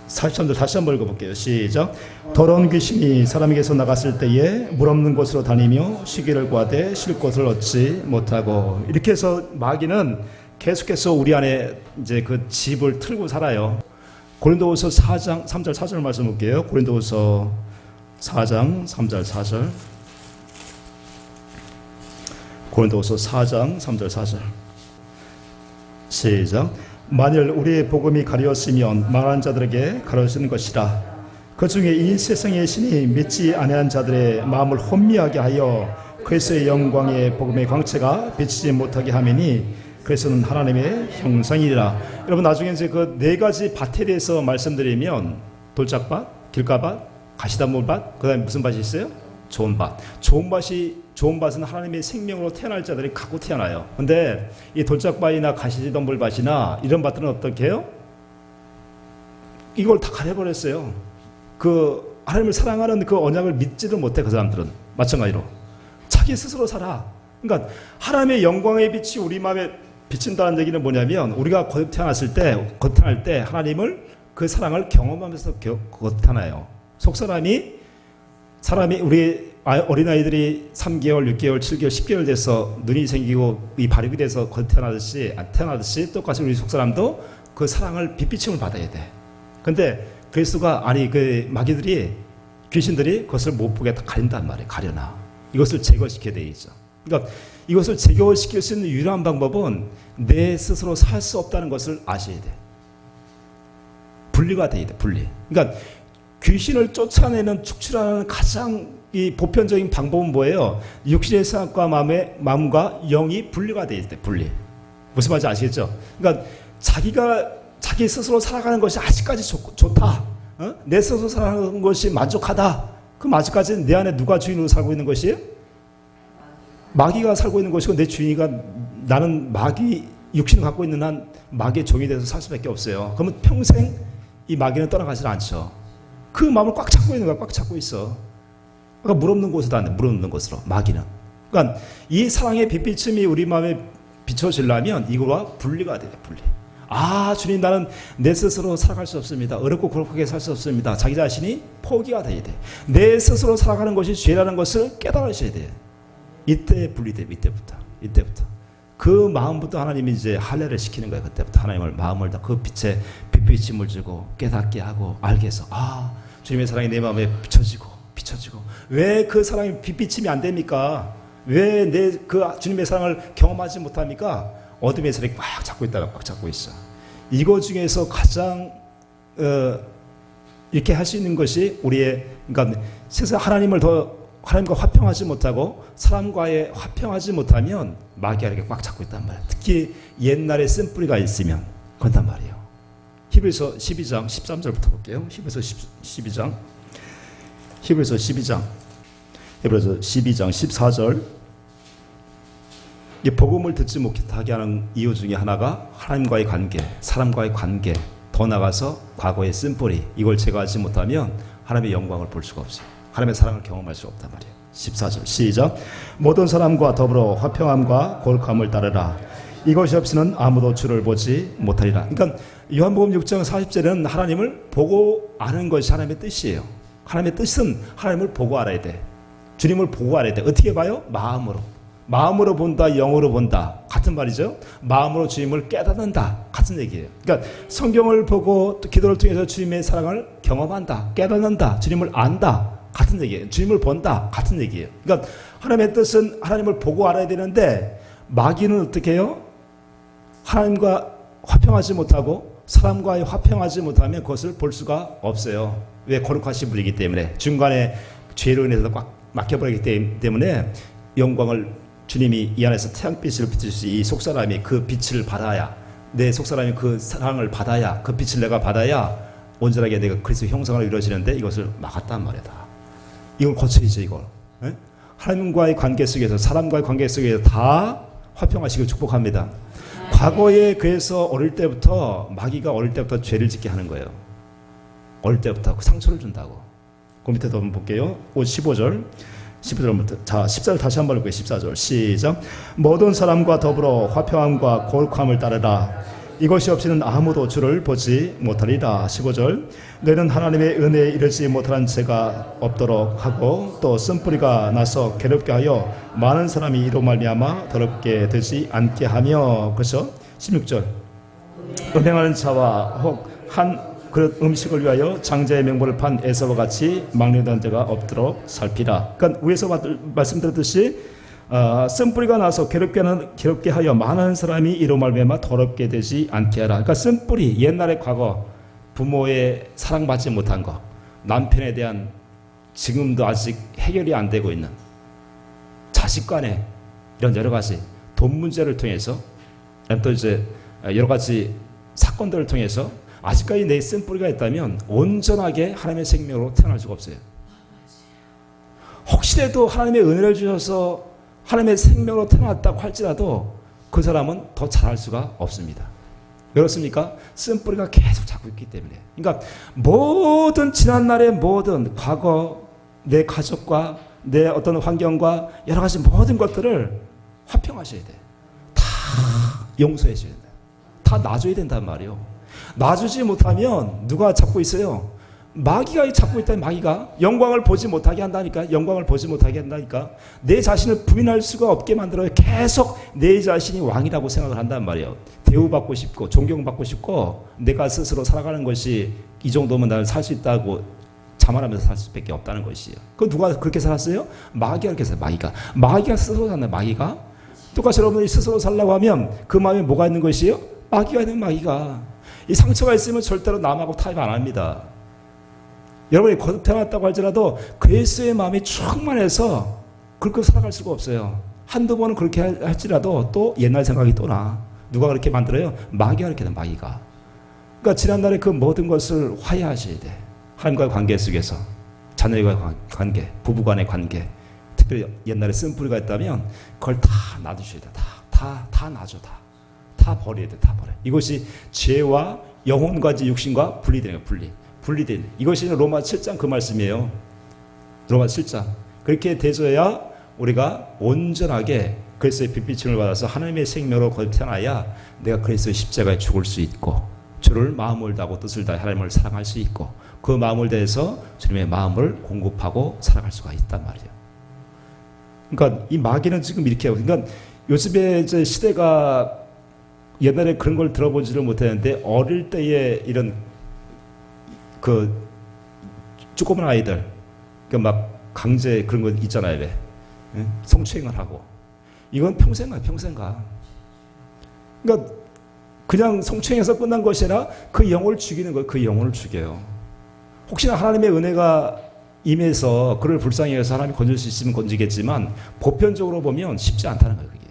43절 다시 한번 읽어볼게요. 시작. 더러운 귀신이 사람에게서 나갔을 때에 물 없는 곳으로 다니며 쉬기를 구하되 쉴 곳을 얻지 못하고. 이렇게 해서 마귀는 계속해서 우리 안에 이제 그 집을 틀고 살아요. 고린도후서 4장 3절 4절 말씀 볼게요. 고린도후서 4장 3절 4절. 고린도후서 4장 3절 4절. 시작. 만일 우리의 복음이 가려웠으면 망한 자들에게 가려진 것이라. 그 중에 이 세상의 신이 믿지 아니한 자들의 마음을 혼미하게 하여 그리스도의 영광의 복음의 광채가 비치지 못하게 하매니 그래서는 하나님의 형상이라. 여러분 나중에 이제 그 네 가지 밭에 대해서 말씀드리면 돌짝밭, 길가밭, 가시나무밭, 그다음에 무슨 밭이 있어요? 좋은 밭. 좋은 밭은 하나님의 생명으로 태어날 자들이 갖고 태어나요. 근데 이 돌짝밭이나 가시덤불밭이나 이런 밭들은 어떻게 해요? 이걸 다 가려버렸어요. 그 하나님을 사랑하는 그 언약을 믿지도 못해. 그 사람들은 마찬가지로 자기 스스로 살아. 그러니까 하나님의 영광의 빛이 우리 마음에 비친다는 얘기는 뭐냐면 우리가 거듭 태어날 때 하나님을 그 사랑을 경험하면서 거듭 태어나요. 사람이 우리 어린아이들이 3개월, 6개월, 7개월, 10개월 돼서 눈이 생기고 이 발육이 돼서 거듭 태어나듯이 똑같이 우리 속사람도 그 사랑을 빛비침을 받아야 돼. 근데 그리스도가 그 마귀들이 귀신들이 그것을 못 보게 다 가린단 말이에요. 가려놔. 이것을 제거시켜야 되겠죠. 그러니까 이것을 제거시킬 수 있는 유일한 방법은 내 스스로 살 수 없다는 것을 아셔야 돼. 분리가 돼야 돼. 분리. 그러니까 귀신을 쫓아내는 축출하는 가장 이 보편적인 방법은 뭐예요? 육신의 생각과 마음과 영이 분리가 돼야 돼. 분리. 무슨 말인지 아시겠죠? 그러니까 자기 스스로 살아가는 것이 아직까지 좋다. 내 스스로 살아가는 것이 만족하다. 그럼 아직까지는 내 안에 누가 주인으로 살고 있는 것이에요? 마귀가 살고 있는 것이고 내 주인이가 나는 육신을 갖고 있는 한 마귀의 종이 돼서 살 수밖에 없어요. 그러면 평생 이 마귀는 떠나가질 않죠. 그 마음을 꽉 잡고 있는 거야. 꽉 잡고 있어. 그러니까 물 없는 곳으로 물 없는 곳으로 마귀는. 그러니까 이 사랑의 빛비침이 우리 마음에 비춰지려면 이거와 분리가 돼요. 분리. 주님 나는 내 스스로 살아갈 수 없습니다. 어렵고 고독하게 살 수 없습니다. 자기 자신이 포기가 돼야 돼. 내 스스로 살아가는 것이 죄라는 것을 깨달으셔야 돼. 이때 분리돼. 이때부터 그 마음부터 하나님이 이제 할례를 시키는 거예요. 그때부터 하나님을 마음을 다 그 빛에 빛비침을 주고 깨닫게 하고 알게 해서 주님의 사랑이 내 마음에 비춰지고 왜 그 사랑이 빛비침이 안 됩니까? 왜 내 그 주님의 사랑을 경험하지 못합니까? 어둠의 세력이 꽉 잡고 있어. 이거 중에서 가장 이렇게 할 수 있는 것이 우리의 그러니까 세상 하나님과 화평하지 못하고 사람과의 화평하지 못하면 마귀가 이렇게 꽉 잡고 있단 말이에요. 특히 옛날에 쓴 뿌리가 있으면 그런단 말이에요. 히브리서 12장 13절부터 볼게요. 히브리서 12장 14절. 이 복음을 듣지 못하게 하는 이유 중에 하나가 하나님과의 관계, 사람과의 관계, 더 나아가서 과거의 쓴뿌리 이걸 제거하지 못하면 하나님의 영광을 볼 수가 없어요. 하나님의 사랑을 경험할 수 없단 말이에요. 14절 시작. 모든 사람과 더불어 화평함과 거룩함을 따르라. 이것이 없이는 아무도 주를 보지 못하리라. 그러니까 요한복음 6장 40절에는 하나님을 보고 아는 것이 하나님의 뜻이에요. 하나님의 뜻은 하나님을 보고 알아야 돼. 주님을 보고 알아야 돼. 어떻게 봐요? 마음으로 본다, 영으로 본다. 같은 말이죠. 마음으로 주님을 깨닫는다. 같은 얘기예요. 그러니까 성경을 보고 또 기도를 통해서 주님의 사랑을 경험한다. 깨닫는다. 주님을 안다. 같은 얘기예요. 주님을 본다 같은 얘기예요. 그러니까 하나님의 뜻은 하나님을 보고 알아야 되는데 마귀는 어떻게 해요? 하나님과 화평하지 못하고 사람과의 화평하지 못하면 그것을 볼 수가 없어요. 왜? 거룩하신 분이기 때문에 중간에 죄로 인해서 꽉 막혀버리기 때문에 영광을 주님이 이 안에서 태양빛을 비추시 이 속사람이 그 빛을 받아야 내 속사람이 그 사랑을 받아야 그 빛을 내가 받아야 온전하게 내가 그리스도의 형상으로 이루어지는데 이것을 막았단 말이다. 이걸 고쳐야죠. 이걸 하나님과의 관계 속에서 사람과의 관계 속에서 다 화평하시길 축복합니다. 과거에 그래서 어릴 때부터 마귀가 어릴 때부터 죄를 짓게 하는 거예요. 어릴 때부터 그 상처를 준다고. 그 밑에도 한번 볼게요. 15절 15절부터 자 14절 다시 한번 볼게요. 14절 시작. 모든 사람과 더불어 화평함과 거룩함을 따르라. 이것이 없이는 아무도 주를 보지 못하리라. 15절 너는 하나님의 은혜에 이르지 못하는 죄가 없도록 하고 또 쓴뿌리가 나서 괴롭게 하여 많은 사람이 이로 말미암아 더럽게 되지 않게 하며. 그렇죠? 16절 음행하는 자와 혹 한 그릇 음식을 위하여 장자의 명분을 판 에서와 같이 막내던 자가 없도록 살피라. 그러니까 위에서 말씀드렸듯이 쓴뿌리가 나서 괴롭게 하여 많은 사람이 이로 말미암아 더럽게 되지 않게 하라. 그러니까 쓴뿌리 옛날의 과거 부모의 사랑받지 못한 거 남편에 대한 지금도 아직 해결이 안 되고 있는 자식 간의 이런 여러 가지 돈 문제를 통해서 또 이제 여러 가지 사건들을 통해서 아직까지 내 쓴뿌리가 있다면 온전하게 하나님의 생명으로 태어날 수가 없어요. 혹시라도 하나님의 은혜를 주셔서 하나님의 생명으로 태어났다고 할지라도 그 사람은 더 잘할 수가 없습니다. 그렇습니까? 쓴뿌리가 계속 자꾸 있기 때문에. 그러니까 모든 지난날의 모든 과거 내 가족과 내 어떤 환경과 여러 가지 모든 것들을 화평하셔야 돼. 다 용서해 줘야 돼. 다 놔줘야 된단 말이에요. 놔주지 못하면 누가 잡고 있어요? 마귀가 잡고 있다는 마귀가 영광을 보지 못하게 한다니까. 영광을 보지 못하게 한다니까. 내 자신을 부인할 수가 없게 만들어요. 계속 내 자신이 왕이라고 생각을 한단 말이에요. 대우받고 싶고 존경받고 싶고 내가 스스로 살아가는 것이 이 정도면 나는 살 수 있다고 자만하면서 살 수밖에 없다는 것이에요. 그 누가 그렇게 살았어요? 마귀가 그렇게 살아요. 마귀가 스스로 산다. 마귀가 똑같이 여러분들이 스스로 살라고 하면 그 마음에 뭐가 있는 것이에요? 마귀가 있는 마귀가. 이 상처가 있으면 절대로 남하고 타협 안 합니다. 여러분이 거듭 태어났다고 할지라도 그리스도의 마음이 충만해서 그렇게 살아갈 수가 없어요. 한두 번은 그렇게 할지라도 또 옛날 생각이 또 나. 누가 그렇게 만들어요? 마귀가 그렇게 된 마귀가. 그러니까 지난날에 그 모든 것을 화해하셔야 돼. 하나님과의 관계 속에서 자녀와의 관계, 부부간의 관계, 특별히 옛날에 쓴뿌리가 있다면 그걸 다 놔두셔야 돼. 다 놔줘. 다 버려야 돼. 다 버려. 이것이 죄와 영혼과 육신과 분리되는 거예요. 분리되는. 이것이 로마 7장 그 말씀이에요. 로마 7장. 그렇게 되어야 우리가 온전하게 그리스도의 빛비침을 받아서 하나님의 생명으로 거듭 태어나야 내가 그리스도의 십자가에 죽을 수 있고 주를 마음을 다하고 뜻을 다해 하나님을 사랑할 수 있고 그 마음을 다해서 주님의 마음을 공급하고 살아갈 수가 있단 말이에요. 그러니까 이 마귀는 지금 이렇게 해요. 그러니까 요즘에 이제 시대가 옛날에 그런 걸 들어보지를 못했는데 어릴 때에 이런 그 조그만 아이들 그 막 강제 그런 거 있잖아요. 왜 성추행을 하고 이건 평생 가. 그러니까 그냥 성추행해서 끝난 것이 아니라 그 영혼을 죽이는 거예요. 그 영혼을 죽여요. 혹시나 하나님의 은혜가 임해서 그를 불쌍히 해서 하나님이 건질 수 있으면 건지겠지만 보편적으로 보면 쉽지 않다는 거예요. 그게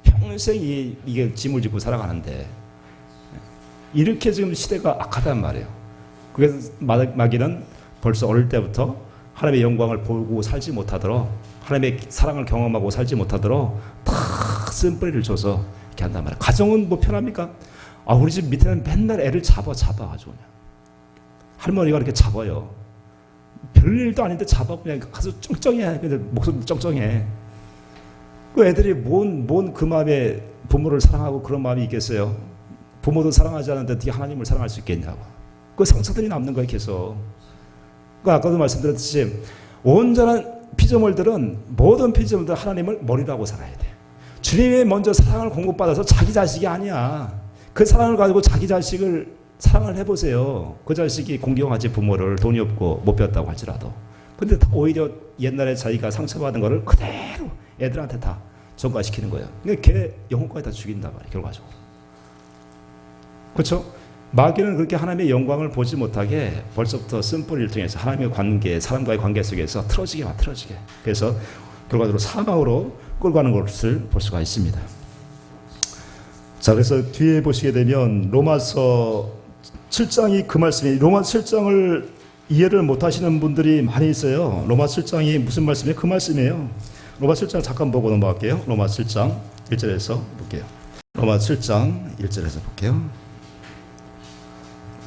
평생 이게 짐을 지고 살아가는데 이렇게 지금 시대가 악하단 말이에요. 그래서 마귀는 벌써 어릴 때부터 하나님의 영광을 보고 살지 못하도록 하나님의 사랑을 경험하고 살지 못하도록 다 쓴뿌리를 줘서 이렇게 한단 말이에요. 가정은 뭐 편합니까? 우리 집 밑에는 맨날 애를 잡아가지고 그냥 할머니가 이렇게 잡아요. 별일도 아닌데 잡아 그냥 가서 쩡쩡해. 근데 목소리도 쩡쩡해. 그 애들이 뭔 그 마음에 부모를 사랑하고 그런 마음이 있겠어요? 부모도 사랑하지 않는데 어떻게 하나님을 사랑할 수 있겠냐고. 그 상처들이 남는 거예요, 계속. 그 아까도 말씀드렸듯이 온전한 피조물들은 모든 피조물들 하나님을 머리로 하고 살아야 돼. 주님이 먼저 사랑을 공급받아서 자기 자식이 아니야. 그 사랑을 가지고 자기 자식을 사랑을 해보세요. 그 자식이 공경하지 부모를 돈이 없고 못 배웠다고 할지라도 근데 오히려 옛날에 자기가 상처받은 거를 그대로 애들한테 다 전가시키는 거예요. 그러니까 걔 영혼까지 다 죽인단 말이에요, 결과적으로. 그렇죠? 마귀는 그렇게 하나님의 영광을 보지 못하게 벌써부터 쓴뿌리를 통해서 하나님의 관계, 사람과의 관계 속에서 틀어지게. 그래서 결과적으로 사망으로 끌고 가는 것을 볼 수가 있습니다. 자, 그래서 뒤에 보시게 되면 로마서 7장이 그 말씀이, 로마 7장을 이해를 못 하시는 분들이 많이 있어요. 로마 7장이 무슨 말씀이에요? 그 말씀이에요. 로마 7장 잠깐 보고 넘어갈게요. 로마 7장 1절에서 볼게요. 로마 7장 1절에서 볼게요.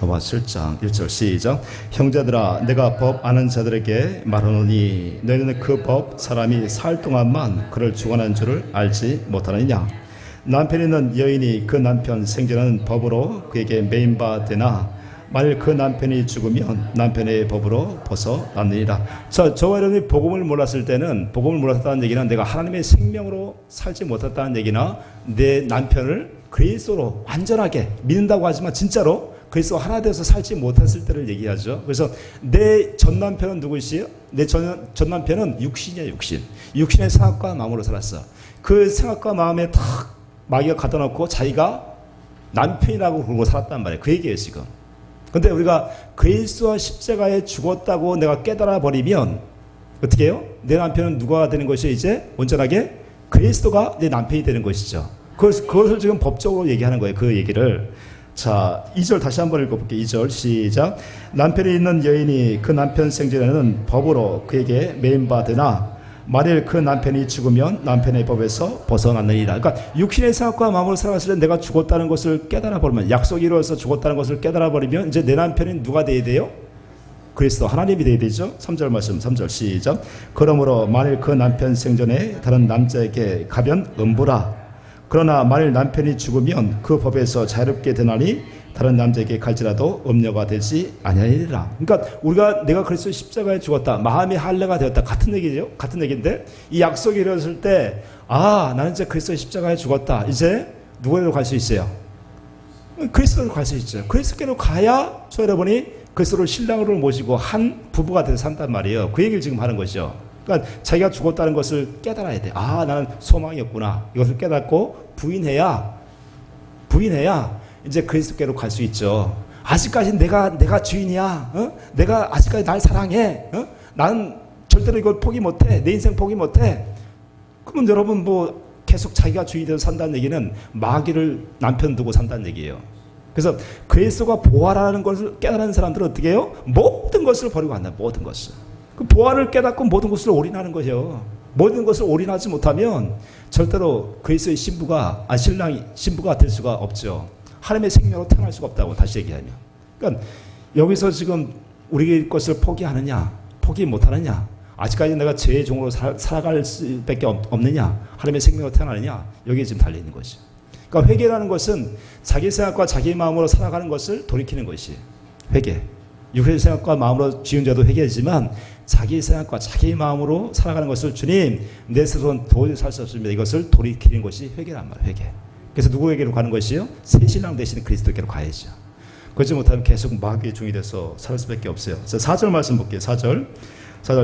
로마 7장 1절 시작. 형제들아, 내가 법 아는 자들에게 말하노니 너희는 그 법 사람이 살 동안만 그를 주관한 줄을 알지 못하느냐. 남편 있는 여인이 그 남편 생전은 법으로 그에게 매인 바 되나 만일 그 남편이 죽으면 남편의 법으로 벗어났느니라. 저와 여러분이 복음을 몰랐을 때는, 복음을 몰랐다는 얘기는 내가 하나님의 생명으로 살지 못했다는 얘기나 내 남편을 그리스도로 완전하게 믿는다고 하지만 진짜로 그리스도 하나 되어서 살지 못했을 때를 얘기하죠. 그래서 내 전 남편은 누구시요? 내 전 남편은 육신이야, 육신. 육신의 생각과 마음으로 살았어. 그 생각과 마음에 탁 마귀가 갖다 놓고 자기가 남편이라고 그러고 살았단 말이에요. 그 얘기예요, 지금. 근데 우리가 그리스도와 십자가에 죽었다고 내가 깨달아 버리면 어떻게 해요? 내 남편은 누가 되는 것이 이제 온전하게 그리스도가 내 남편이 되는 것이죠. 그것을 지금 법적으로 얘기하는 거예요. 그 얘기를. 자, 2절 다시 한번 읽어볼게요. 2절 시작. 남편이 있는 여인이 그 남편 생전에는 법으로 그에게 매인 바 되나 만일 그 남편이 죽으면 남편의 법에서 벗어났느니라. 그러니까 육신의 생각과 마음으로 살아갔을 때 내가 죽었다는 것을 깨달아 버리면, 약속이 이루어서 죽었다는 것을 깨달아 버리면 이제 내 남편이 누가 돼야 돼요? 그리스도 하나님이 돼야 되죠. 3절 말씀 3절 시작. 그러므로 만일 그 남편 생전에 다른 남자에게 가면 음부라. 그러나 만일 남편이 죽으면 그 법에서 자유롭게 되나니 다른 남자에게 갈지라도 음녀가 되지 아니하리라. 그러니까 내가 그리스도 십자가에 죽었다, 마음의 할례가 되었다, 같은 얘기죠. 같은 얘기인데 이 약속이 이루어졌을 때, 나는 이제 그리스도 십자가에 죽었다. 이제 누구로 갈 수 있어요? 그리스도로 갈 수 있죠. 그리스도께로 가야 저 여러분이 그리스도를 신랑으로 모시고 한 부부가 돼서 산단 말이에요. 그 얘기를 지금 하는 것이죠. 그러니까 자기가 죽었다는 것을 깨달아야 돼. 나는 소망이었구나. 이것을 깨닫고 부인해야 이제 그리스도께로 갈 수 있죠. 아직까지 내가 주인이야. 내가 아직까지 날 사랑해. 나는 절대로 이걸 포기 못해. 내 인생 포기 못해. 그러면 여러분 계속 자기가 주인이 되어서 산다는 얘기는 마귀를 남편 두고 산다는 얘기예요. 그래서 그리스도가 보화라는 것을 깨달은 사람들은 어떻게 해요? 모든 것을 버리고 간다. 모든 것을. 그 보화를 깨닫고 모든 것을 올인하는 거죠. 모든 것을 올인하지 못하면 절대로 그리스도의 신부가 될 수가 없죠. 하나님의 생명으로 태어날 수가 없다고 다시 얘기하면. 그러니까 여기서 지금 우리 것을 포기하느냐, 포기 못하느냐, 아직까지 내가 죄의 종으로 살아갈 수밖에 없느냐, 하나님의 생명으로 태어나느냐, 여기에 지금 달려있는 것이죠. 그러니까 회개라는 것은 자기 생각과 자기 마음으로 살아가는 것을 돌이키는 것이 회개. 육체의 생각과 마음으로 지은 자도 회개지만 자기 생각과 자기 마음으로 살아가는 것을 주님, 내 스스로는 도저히 살 수 없습니다. 이것을 돌이키는 것이 회개란 말이에요. 회개. 그래서 누구에게로 가는 것이요? 새 신랑 되시는 그리스도께로 가야죠. 그렇지 못하면 계속 마귀의 종이 돼서 살 수밖에 없어요. 4절 말씀 볼게요. 4절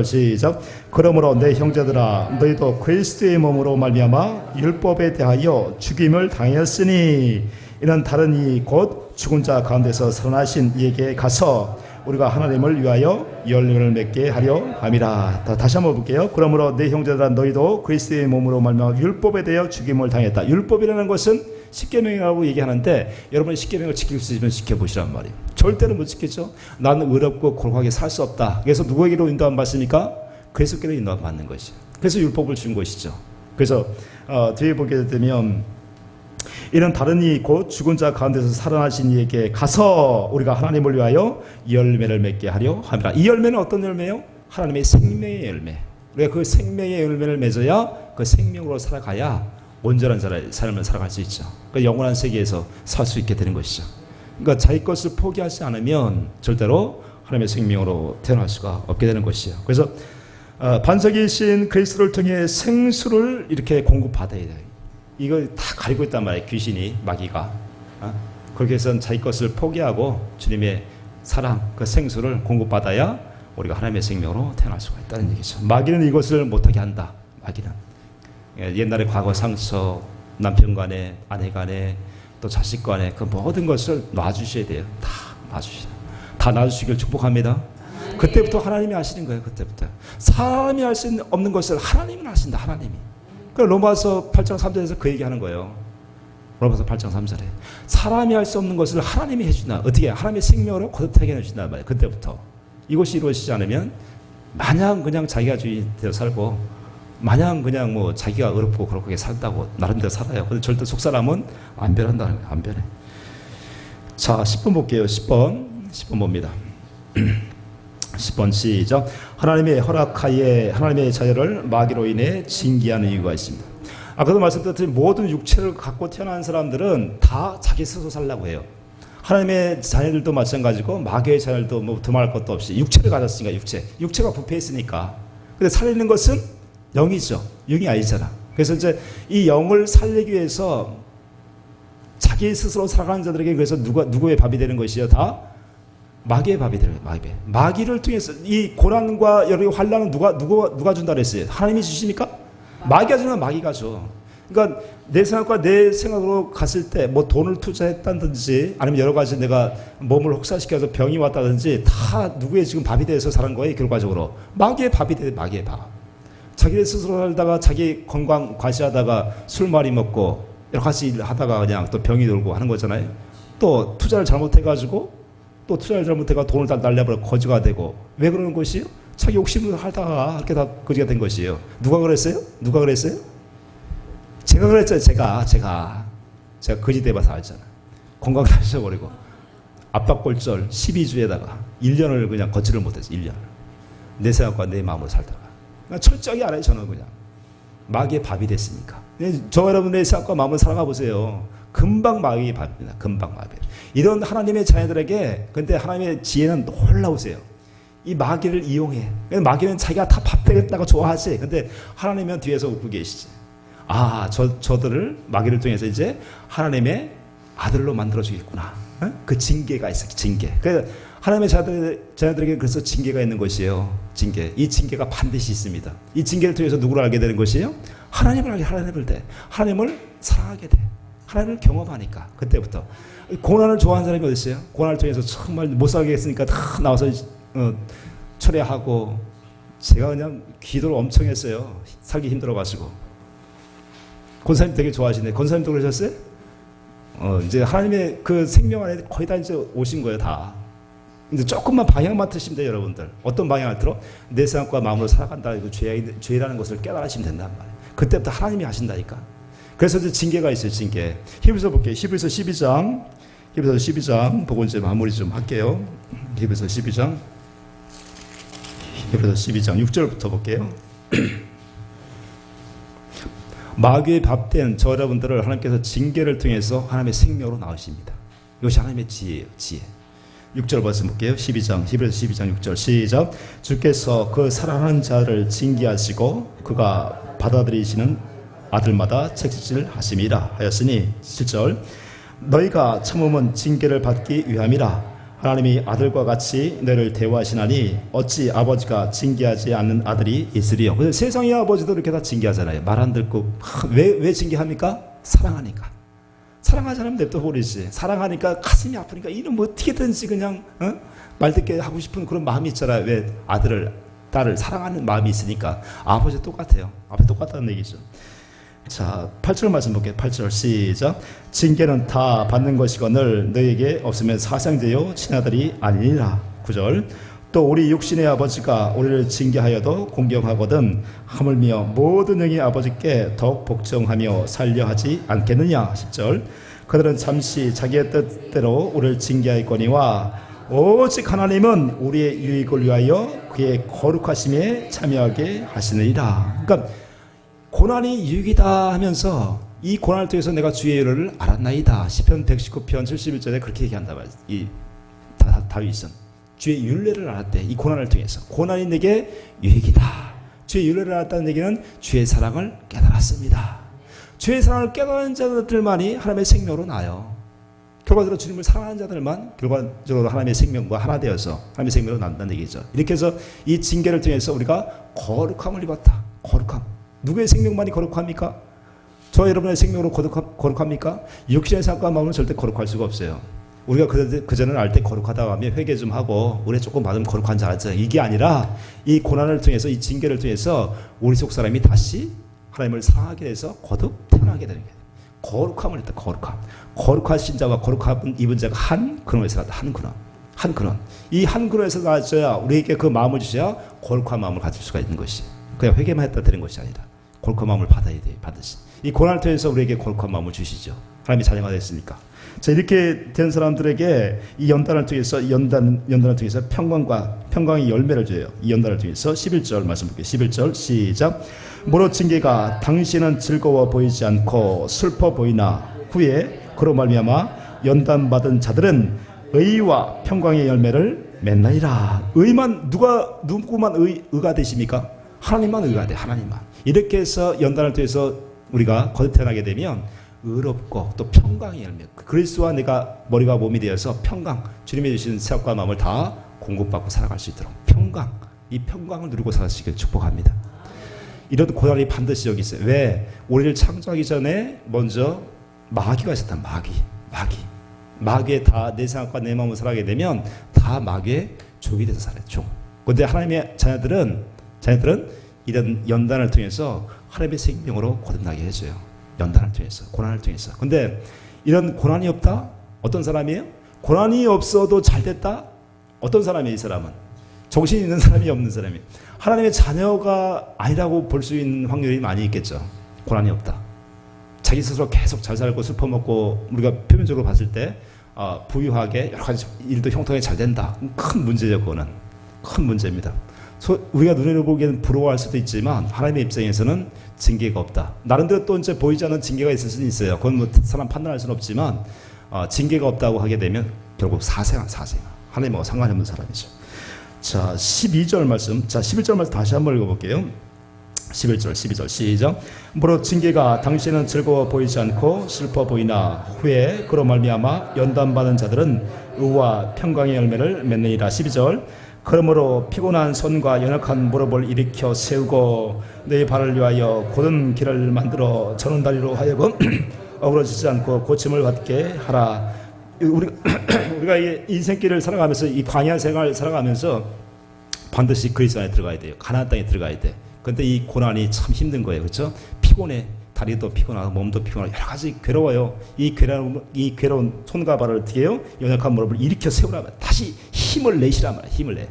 시작. 그러므로 내 형제들아, 너희도 그리스도의 몸으로 말미암아 율법에 대하여 죽임을 당하였으니 이는 다른 이 곧 죽은 자 가운데서 살아나신 이에게 가서 우리가 하나님을 위하여 열매를 맺게 하려 함이라. 다시 한번 볼게요. 그러므로 내 형제들아, 너희도 그리스도의 몸으로 말미암아 율법에 대하여 죽임을 당했다. 율법이라는 것은 십계명이라고 얘기하는데 여러분이 십계명을 지킬 수 있으면 지켜보시란 말이에요. 절대로 못 지키죠. 나는 의롭고 고룩하게 살 수 없다. 그래서 누구에게로 인도함 받습니까? 그리스도께로 인도함 받는 것이죠. 그래서 율법을 준 것이죠. 그래서 뒤에 보게 되면 이는 다른 이 곧 죽은 자 가운데서 살아나신 이에게 가서 우리가 하나님을 위하여 열매를 맺게 하려 함이라. 이 열매는 어떤 열매요? 하나님의 생명의 열매. 우리가 그 생명의 열매를 맺어야 그 생명으로 살아가야 온전한 삶을 살아갈 수 있죠. 그러니까 영원한 세계에서 살 수 있게 되는 것이죠. 그러니까 자기 것을 포기하지 않으면 절대로 하나님의 생명으로 태어날 수가 없게 되는 것이죠. 그래서 반석이신 그리스도를 통해 생수를 이렇게 공급받아야 돼요. 이걸 다 가리고 있단 말이에요. 귀신이, 마귀가. 그렇게 해서 자기 것을 포기하고 주님의 사랑, 그 생수를 공급받아야 우리가 하나님의 생명으로 태어날 수가 있다는 얘기죠. 마귀는 이것을 못하게 한다. 마귀는 옛날에 과거 상처, 남편 간에, 아내 간에, 또 자식 간에 그 모든 것을 놔주셔야 돼요. 다 놔주셔야 돼요. 다 놔주시길 축복합니다. 그때부터 하나님이 하시는 거예요. 그때부터 사람이 할 수 없는 것을 하나님은 하신다. 하나님이. 그 로마서 8장 3절에서 그 얘기하는 거예요. 로마서 8장 3절에 사람이 할 수 없는 것을 하나님이 해준다. 어떻게? 하나님의 생명으로 거듭하게 해준단 말이에요. 그때부터 이것이 이루어지지 않으면 마냥 그냥 자기가 주인대로 살고 마냥 그냥 뭐 자기가 어렵고 그렇게 산다고 나름대로 살아요. 근데 절대 속사람은 안 변한다는 거예요. 안 변해. 자, 10번 볼게요. 10번 봅니다. 10번 시작. 하나님의 허락하에 하나님의 자녀를 마귀로 인해 징계하는 이유가 있습니다. 아까도 말씀드렸듯이 모든 육체를 갖고 태어난 사람들은 다 자기 스스로 살려고 해요. 하나님의 자녀들도 마찬가지고 마귀의 자녀들도 뭐 두말할 것도 없이 육체를 가졌으니까 육체가 부패했으니까. 근데 살리는 것은 영이죠. 영이 아니잖아. 그래서 이제 이 영을 살리기 위해서 자기 스스로 살아가는 자들에게 그래서 누구의 밥이 되는 것이요? 다 마귀의 밥이 되는 거예요. 마귀를 통해서 이 고난과 여러 환난은 누가 준다 그랬어요? 하나님이 주십니까? 마귀가 주면 마귀가 줘. 그러니까 내 생각과 내 생각으로 갔을 때 뭐 돈을 투자했다든지 아니면 여러 가지 내가 몸을 혹사시켜서 병이 왔다든지 다 누구의 지금 밥이 돼서 사는 거예요. 결과적으로 마귀의 밥이 돼. 마귀의 밥. 자기 스스로 살다가 자기 건강 과시하다가 술 많이 먹고 여러 가지 일 하다가 그냥 또 병이 들고 하는 거잖아요. 또 투자를 잘못해가지고 돈을 다 날려버려 거지가 되고. 왜 그러는 것이요? 자기 욕심을 하다가 이렇게 다 거지가 된 것이에요. 누가 그랬어요? 제가 그랬죠. 제가 거지 돼봐서 알잖아. 건강 다 잊어버리고 압박골절 12주에다가 1년을 그냥 걷지를 못했어. 1년. 내 생각과 내 마음으로 살다가 철저하게 알아요. 저는 그냥 마귀의 밥이 됐으니까. 저 여러분의 생각과 마음을 살아가 보세요. 금방 마귀의 밥입니다. 금방 마귀. 이런 하나님의 자녀들에게 근데 하나님의 지혜는 놀라우세요. 이 마귀를 이용해. 마귀는 자기가 다 밥 되겠다고 좋아하지. 근데 하나님은 뒤에서 웃고 계시지. 아, 저들을 마귀를 통해서 이제 하나님의 아들로 만들어 주겠구나. 그 징계가 있어. 징계. 그래서 하나님의 자녀들에게 그래서 징계가 있는 것이에요. 징계. 이 징계가 반드시 있습니다. 이 징계를 통해서 누구를 알게 되는 것이에요? 하나님을 사랑하게 돼. 하나님을 경험하니까. 그때부터. 고난을 좋아하는 사람이 어디 있어요? 고난을 통해서 정말 못 살겠으니까 다 나와서 철회하고. 제가 그냥 기도를 엄청 했어요. 살기 힘들어가지고. 권사님 되게 좋아하시네. 권사님도 그러셨어요? 이제 하나님의 그 생명 안에 거의 다 이제 오신 거예요, 다. 이제 조금만 방향만 트시면 돼요, 여러분들. 어떤 방향을 틀어? 내 생각과 마음으로 살아간다. 이거 죄라는 것을 깨달으시면 된단 말이에요. 그때부터 하나님이 하신다니까. 그래서 이제 징계가 있어요, 징계. 히브리서 볼게요. 히브리서 12장 보고 이제 마무리 좀 할게요. 히브리서 12장 6절부터 볼게요. 마귀의 밥된 저 여러분들을 하나님께서 징계를 통해서 하나님의 생명으로 낳으십니다. 이것이 하나님의 지혜예요. 지혜. 6절 말씀 볼게요. 12장 6절 시작. 주께서 그 사랑하는 자를 징계하시고 그가 받아들이시는 아들마다 책짓질 하심이라 하였으니 7절 너희가 참음은 징계를 받기 위함이라. 하나님이 아들과 같이 너희를 대우하시나니 어찌 아버지가 징계하지 않는 아들이 있으리요. 그래서 세상의 아버지도 이렇게 다 징계하잖아요. 말 안 듣고. 왜 징계합니까? 사랑하니까. 사랑하지 않으면 냅둬 버리지. 사랑하니까 가슴이 아프니까 이놈 어떻게든지 그냥 말 듣게 하고 싶은 그런 마음이 있잖아요. 왜 딸을 사랑하는 마음이 있으니까. 아버지 똑같아요. 아버지 똑같다는 얘기죠. 자, 8절 말씀 볼게요. 8절 시작. 징계는 다 받는 것이거늘 너희에게 없으면 사상되어 친아들이 아니니라. 9절 또 우리 육신의 아버지가 우리를 징계하여도 공경하거든 하물며 모든 영의 아버지께 더욱 복종하며 살려 하지 않겠느냐. 10절 그들은 잠시 자기의 뜻대로 우리를 징계하였거니와 오직 하나님은 우리의 유익을 위하여 그의 거룩하심에 참여하게 하시느니라. 그러니까 고난이 유익이다 하면서 이 고난을 통해서 내가 주의 일을 알았나이다. 시편 119편 71절에 그렇게 얘기한다 말이야. 이 다윗은 주의 율례를 알았대. 이 고난을 통해서 고난이 내게 유익이다. 주의 율례를 알았다는 얘기는 주의 사랑을 깨달았습니다. 주의 사랑을 깨달은 자들만이 하나님의 생명으로 나요. 결과적으로 주님을 사랑하는 자들만 결과적으로 하나님의 생명과 하나 되어서 하나님의 생명으로 난다는 얘기죠. 이렇게 해서 이 징계를 통해서 우리가 거룩함을 입었다. 거룩함. 누구의 생명만이 거룩합니까? 저 여러분의 생명으로 거룩합니까? 육신의 생각과 마음은 절대 거룩할 수가 없어요. 우리가 그전에는 알 때 거룩하다고 하면 회개 좀 하고 우리 조금 받으면 거룩한 줄 알았죠. 이게 아니라 이 고난을 통해서 이 징계를 통해서 우리 속 사람이 다시 하나님을 사랑하게 돼서 거듭 태어나게 되는 거예요. 거룩함을 했다. 거룩하신 자와 거룩함 입은 자가 한 근원에서 나왔다. 한 근원. 이 한 근원에서 나왔어야 우리에게 그 마음을 주셔야 거룩한 마음을 가질 수가 있는 것이. 그냥 회개만 했다 되는 것이 아니라 거룩한 마음을 받아야 돼요. 반드시. 이 고난을 통해서 우리에게 거룩한 마음을 주시죠. 하나님이 자녀가 됐으니까. 자, 이렇게 된 사람들에게 이 연단을 통해서 연단을 통해서 평강의 열매를 줘요. 이 연단을 통해서 11절 말씀 볼게요. 11절 시작. 무릇 징계가 당신은 즐거워 보이지 않고 슬퍼 보이나 후에 그로 말미암아 연단 받은 자들은 의와 평강의 열매를 맺나이라. 누구만 의가 되십니까? 하나님만 의가 돼. 하나님만. 이렇게 해서 연단을 통해서 우리가 거듭 태어나게 되면 의롭고 또 평강의 열매. 그리스도와 내가 머리가 몸이 되어서 평강, 주님이 주신 생각과 마음을 다 공급받고 살아갈 수 있도록 평강, 이 평강을 누리고 살아가시길 축복합니다. 이런 고난이 반드시 여기 있어요. 왜? 우리를 창조하기 전에 먼저 마귀가 있었다. 마귀에 다 내 생각과 내 마음을 살아가게 되면 다 마귀의 족이 돼서 살아요. 족. 그런데 하나님의 자녀들은 이런 연단을 통해서 하나님의 생명으로 거듭나게 해줘요. 연단을 통해서, 고난을 통해서. 근데 이런 고난이 없다? 어떤 사람이에요? 고난이 없어도 잘 됐다? 어떤 사람이에요, 이 사람은? 정신이 있는 사람이 없는 사람이에요. 하나님의 자녀가 아니라고 볼 수 있는 확률이 많이 있겠죠. 고난이 없다. 자기 스스로 계속 잘 살고 슬퍼 먹고 우리가 표면적으로 봤을 때 부유하게 여러 가지 일도 형통하게 잘 된다. 큰 문제죠, 그거는. 큰 문제입니다. 우리가 눈으로 보기에는 부러워할 수도 있지만 하나님의 입장에서는 징계가 없다. 나름대로 또 이제 보이지 않는 징계가 있을 수는 있어요. 그건 뭐 사람 판단할 수는 없지만 징계가 없다고 하게 되면 결국 사생아. 하나님하고 상관이 없는 사람이죠. 자, 12절 말씀. 자, 11절 말씀 다시 한번 읽어볼게요. 11절, 12절 시작. 무릇 징계가 당신은 즐거워 보이지 않고 슬퍼 보이나 후에 그로 말미암아 연단받은 자들은 의와 평강의 열매를 맺느니라. 12절. 그러므로 피곤한 손과 연약한 무릎을 일으켜 세우고 내 발을 위하여 곧은 길을 만들어 저는 다리로 하여금 어그러지지 않고 고침을 받게 하라. 우리가 이 인생길을 살아가면서 이 광야 생활을 살아가면서 반드시 그리스도 안에 들어가야 돼요. 가나안 땅에 들어가야 돼. 근데 이 고난이 참 힘든 거예요. 그렇죠? 피곤해. 다리도 피곤하고 몸도 피곤하고 여러 가지 괴로워요. 이 괴로운 손과 발을 어떻게 해요? 연약한 무릎을 일으켜 세우라. 다시 힘을 내시라 말이야. 힘을 내.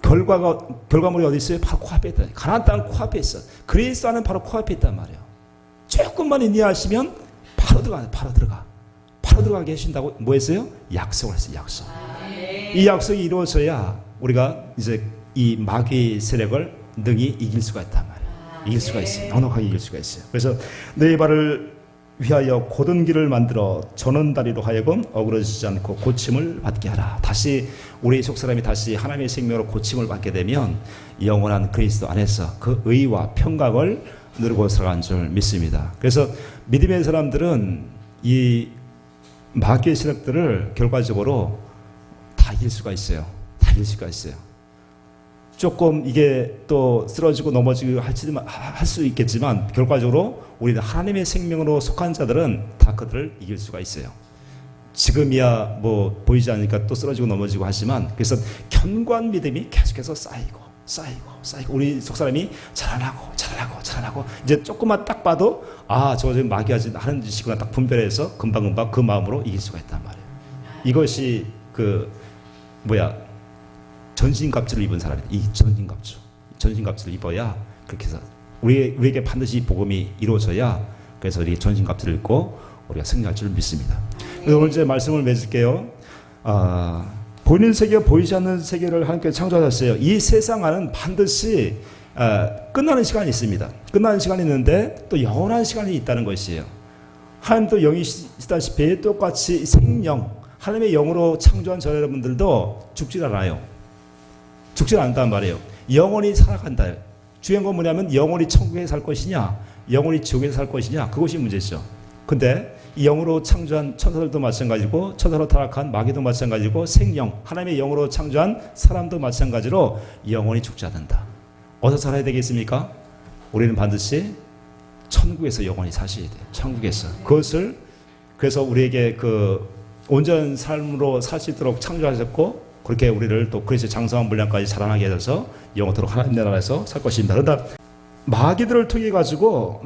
결과물이 어디 있어요? 바로 코앞에 있다. 가나안 땅은 코앞에 있어. 그리스도는 바로 코앞에 있단 말이에요. 조금만 인내하시면 바로 들어가게 해준다고 뭐 했어요? 약속을 했어요. 약속. 이 약속이 이루어져야 우리가 이제 이 마귀의 세력을 능히 이길 수가 있단 말이에요. 이길 수가 있어요. 넉넉하게 이길 수가 있어요. 그래서 내 발을 위하여 곧은 길을 만들어 저는 다리로 하여금 어그러지지 않고 고침을 받게 하라. 다시 우리 속사람이 다시 하나님의 생명으로 고침을 받게 되면 영원한 그리스도 안에서 그 의와 평강을 누리고 살아간 줄 믿습니다. 그래서 믿음의 사람들은 이 마귀의 세력들을 결과적으로 다 이길 수가 있어요. 조금 이게 또 쓰러지고 넘어지고 할 수 있겠지만 결과적으로 우리는 하나님의 생명으로 속한 자들은 다 그들을 이길 수가 있어요. 지금이야 뭐 보이지 않으니까 또 쓰러지고 넘어지고 하지만 그래서 견고한 믿음이 계속해서 쌓이고 우리 속사람이 자라나고 이제 조금만 딱 봐도 저거 지금 마귀 하는 짓이구나 딱 분별해서 금방 그 마음으로 이길 수가 있단 말이에요. 이것이 전신갑주를 입은 사람이다. 이 전신갑주를 입어야 그렇게 해서 우리에게 반드시 복음이 이루어져야 그래서 우리 전신갑주를 입고 우리가 승리할 줄 믿습니다. 그래서 오늘 이제 말씀을 맺을게요. 보이는 세계, 보이지 않는 세계를 하나님께 창조하셨어요. 이 세상 안은 반드시 끝나는 시간이 있습니다. 끝나는 시간이 있는데 또 영원한 시간이 있다는 것이에요. 하나님도 영이시다시피 똑같이 생명, 하나님의 영으로 창조한 저 여러분들도 죽지 않아요. 죽지 않는단 말이에요. 영원히 살아간다. 중요한 건 뭐냐면 영원히 천국에 살 것이냐 영원히 지옥에 살 것이냐 그것이 문제죠. 근데 영으로 창조한 천사들도 마찬가지고 천사로 타락한 마귀도 마찬가지고 생명 하나님의 영으로 창조한 사람도 마찬가지로 영원히 죽지 않는다. 어디서 살아야 되겠습니까? 우리는 반드시 천국에서 영원히 사셔야 돼요. 천국에서. 그것을 그래서 우리에게 그 온전한 삶으로 살 수 있도록 창조하셨고 그렇게 우리를 또 그리스도의 장성한 분량까지 자라나게 해서 영원토록 하나님 나라에서 살 것입니다. 그러나 마귀들을 통해 가지고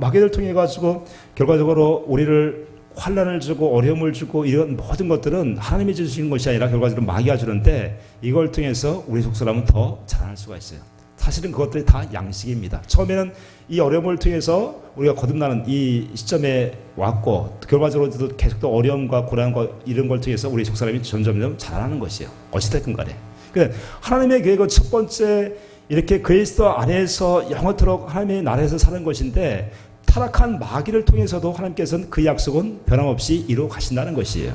결과적으로 우리를 환난을 주고 어려움을 주고 이런 모든 것들은 하나님이 주시는 것이 아니라 결과적으로 마귀가 주는데 이걸 통해서 우리 속사람은 더 자라날 수가 있어요. 사실은 그것들이 다 양식입니다. 처음에는 이 어려움을 통해서 우리가 거듭나는 이 시점에 왔고 결과적으로도 계속 또 어려움과 고난과 이런 걸 통해서 우리 속사람이 점점 자라나는 것이에요. 어찌됐든 간에. 그러니까 하나님의 계획은 첫 번째 이렇게 그리스도 안에서 영원토록 하나님의 나라에서 사는 것인데 타락한 마귀를 통해서도 하나님께서는 그 약속은 변함없이 이루어 가신다는 것이에요.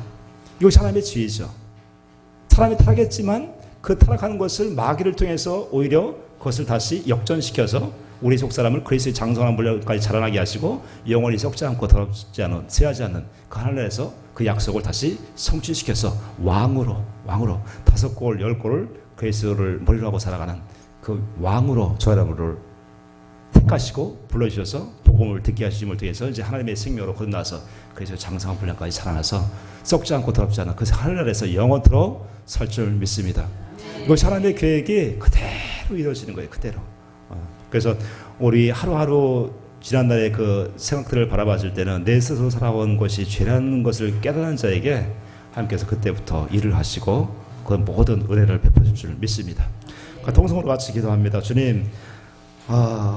이것이 하나님의 지혜죠. 사람이 타락했지만 그 타락하는 것을 마귀를 통해서 오히려 그것을 다시 역전시켜서 우리 속사람을 그리스도의 장성한 분량까지 자라나게 하시고 영원히 썩지 않고 더럽지 않은 쇠하지 않는 그 하늘에서 그 약속을 다시 성취시켜서 왕으로 5골 10골을 그리스도를 머리로 하고 살아가는 그 왕으로 저 여러분을 택하시고 불러주셔서 복음을 듣게 하심을 통해서 이제 하나님의 생명으로 거듭나서 그래서 장성한 분량까지 자라나서 썩지 않고 더럽지 않은 그 하늘나라에서 영원토록 살 줄 믿습니다. 이것이 하나님의 계획이 그대로 이루어지는 거예요. 그대로. 그래서 우리 하루하루 지난날의 그 생각들을 바라봤을 때는 내 스스로 살아온 것이 죄라는 것을 깨달은 자에게 하나님께서 그때부터 일을 하시고 그 모든 은혜를 베푸실 줄 믿습니다. 동성으로 같이 기도합니다. 주님,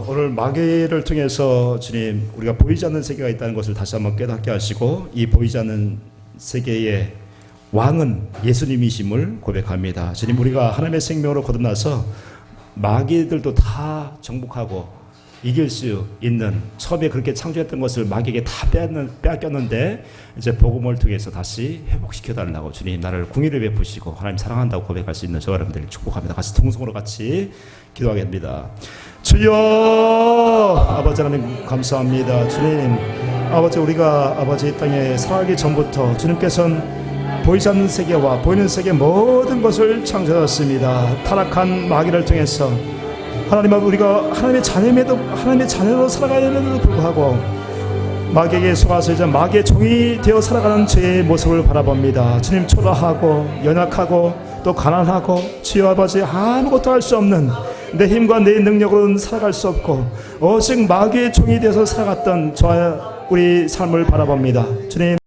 오늘 마귀를 통해서 주님 우리가 보이지 않는 세계가 있다는 것을 다시 한번 깨닫게 하시고 이 보이지 않는 세계의 왕은 예수님이심을 고백합니다. 주님, 우리가 하나님의 생명으로 거듭나서 마귀들도 다 정복하고 이길 수 있는, 처음에 그렇게 창조했던 것을 마귀에게 다 빼앗겼는데 이제 복음을 통해서 다시 회복시켜 달라고 주님 나를 궁유를 베푸시고 하나님 사랑한다고 고백할 수 있는 저 여러분들 축복합니다. 같이 동성으로 같이 기도하겠습니다. 주여, 아버지 하나님 감사합니다. 주님, 아버지 우리가 아버지 이 땅에 살아가기 전부터 주님께서는 보이지 않는 세계와 보이는 세계 모든 것을 창조하셨습니다. 타락한 마귀를 통해서 하나님 앞에 우리가 하나님의 자녀임에도 하나님의 자녀로 살아가는데도 불구하고 마귀에게 속아서 이제 마귀의 종이 되어 살아가는 죄의 모습을 바라봅니다. 주님, 초라하고 연약하고 또 가난하고 주여 아버지 아무것도 할 수 없는 내 힘과 내 능력으로는 살아갈 수 없고 오직 마귀의 종이 되어서 살아갔던 저와 우리 삶을 바라봅니다. 주님,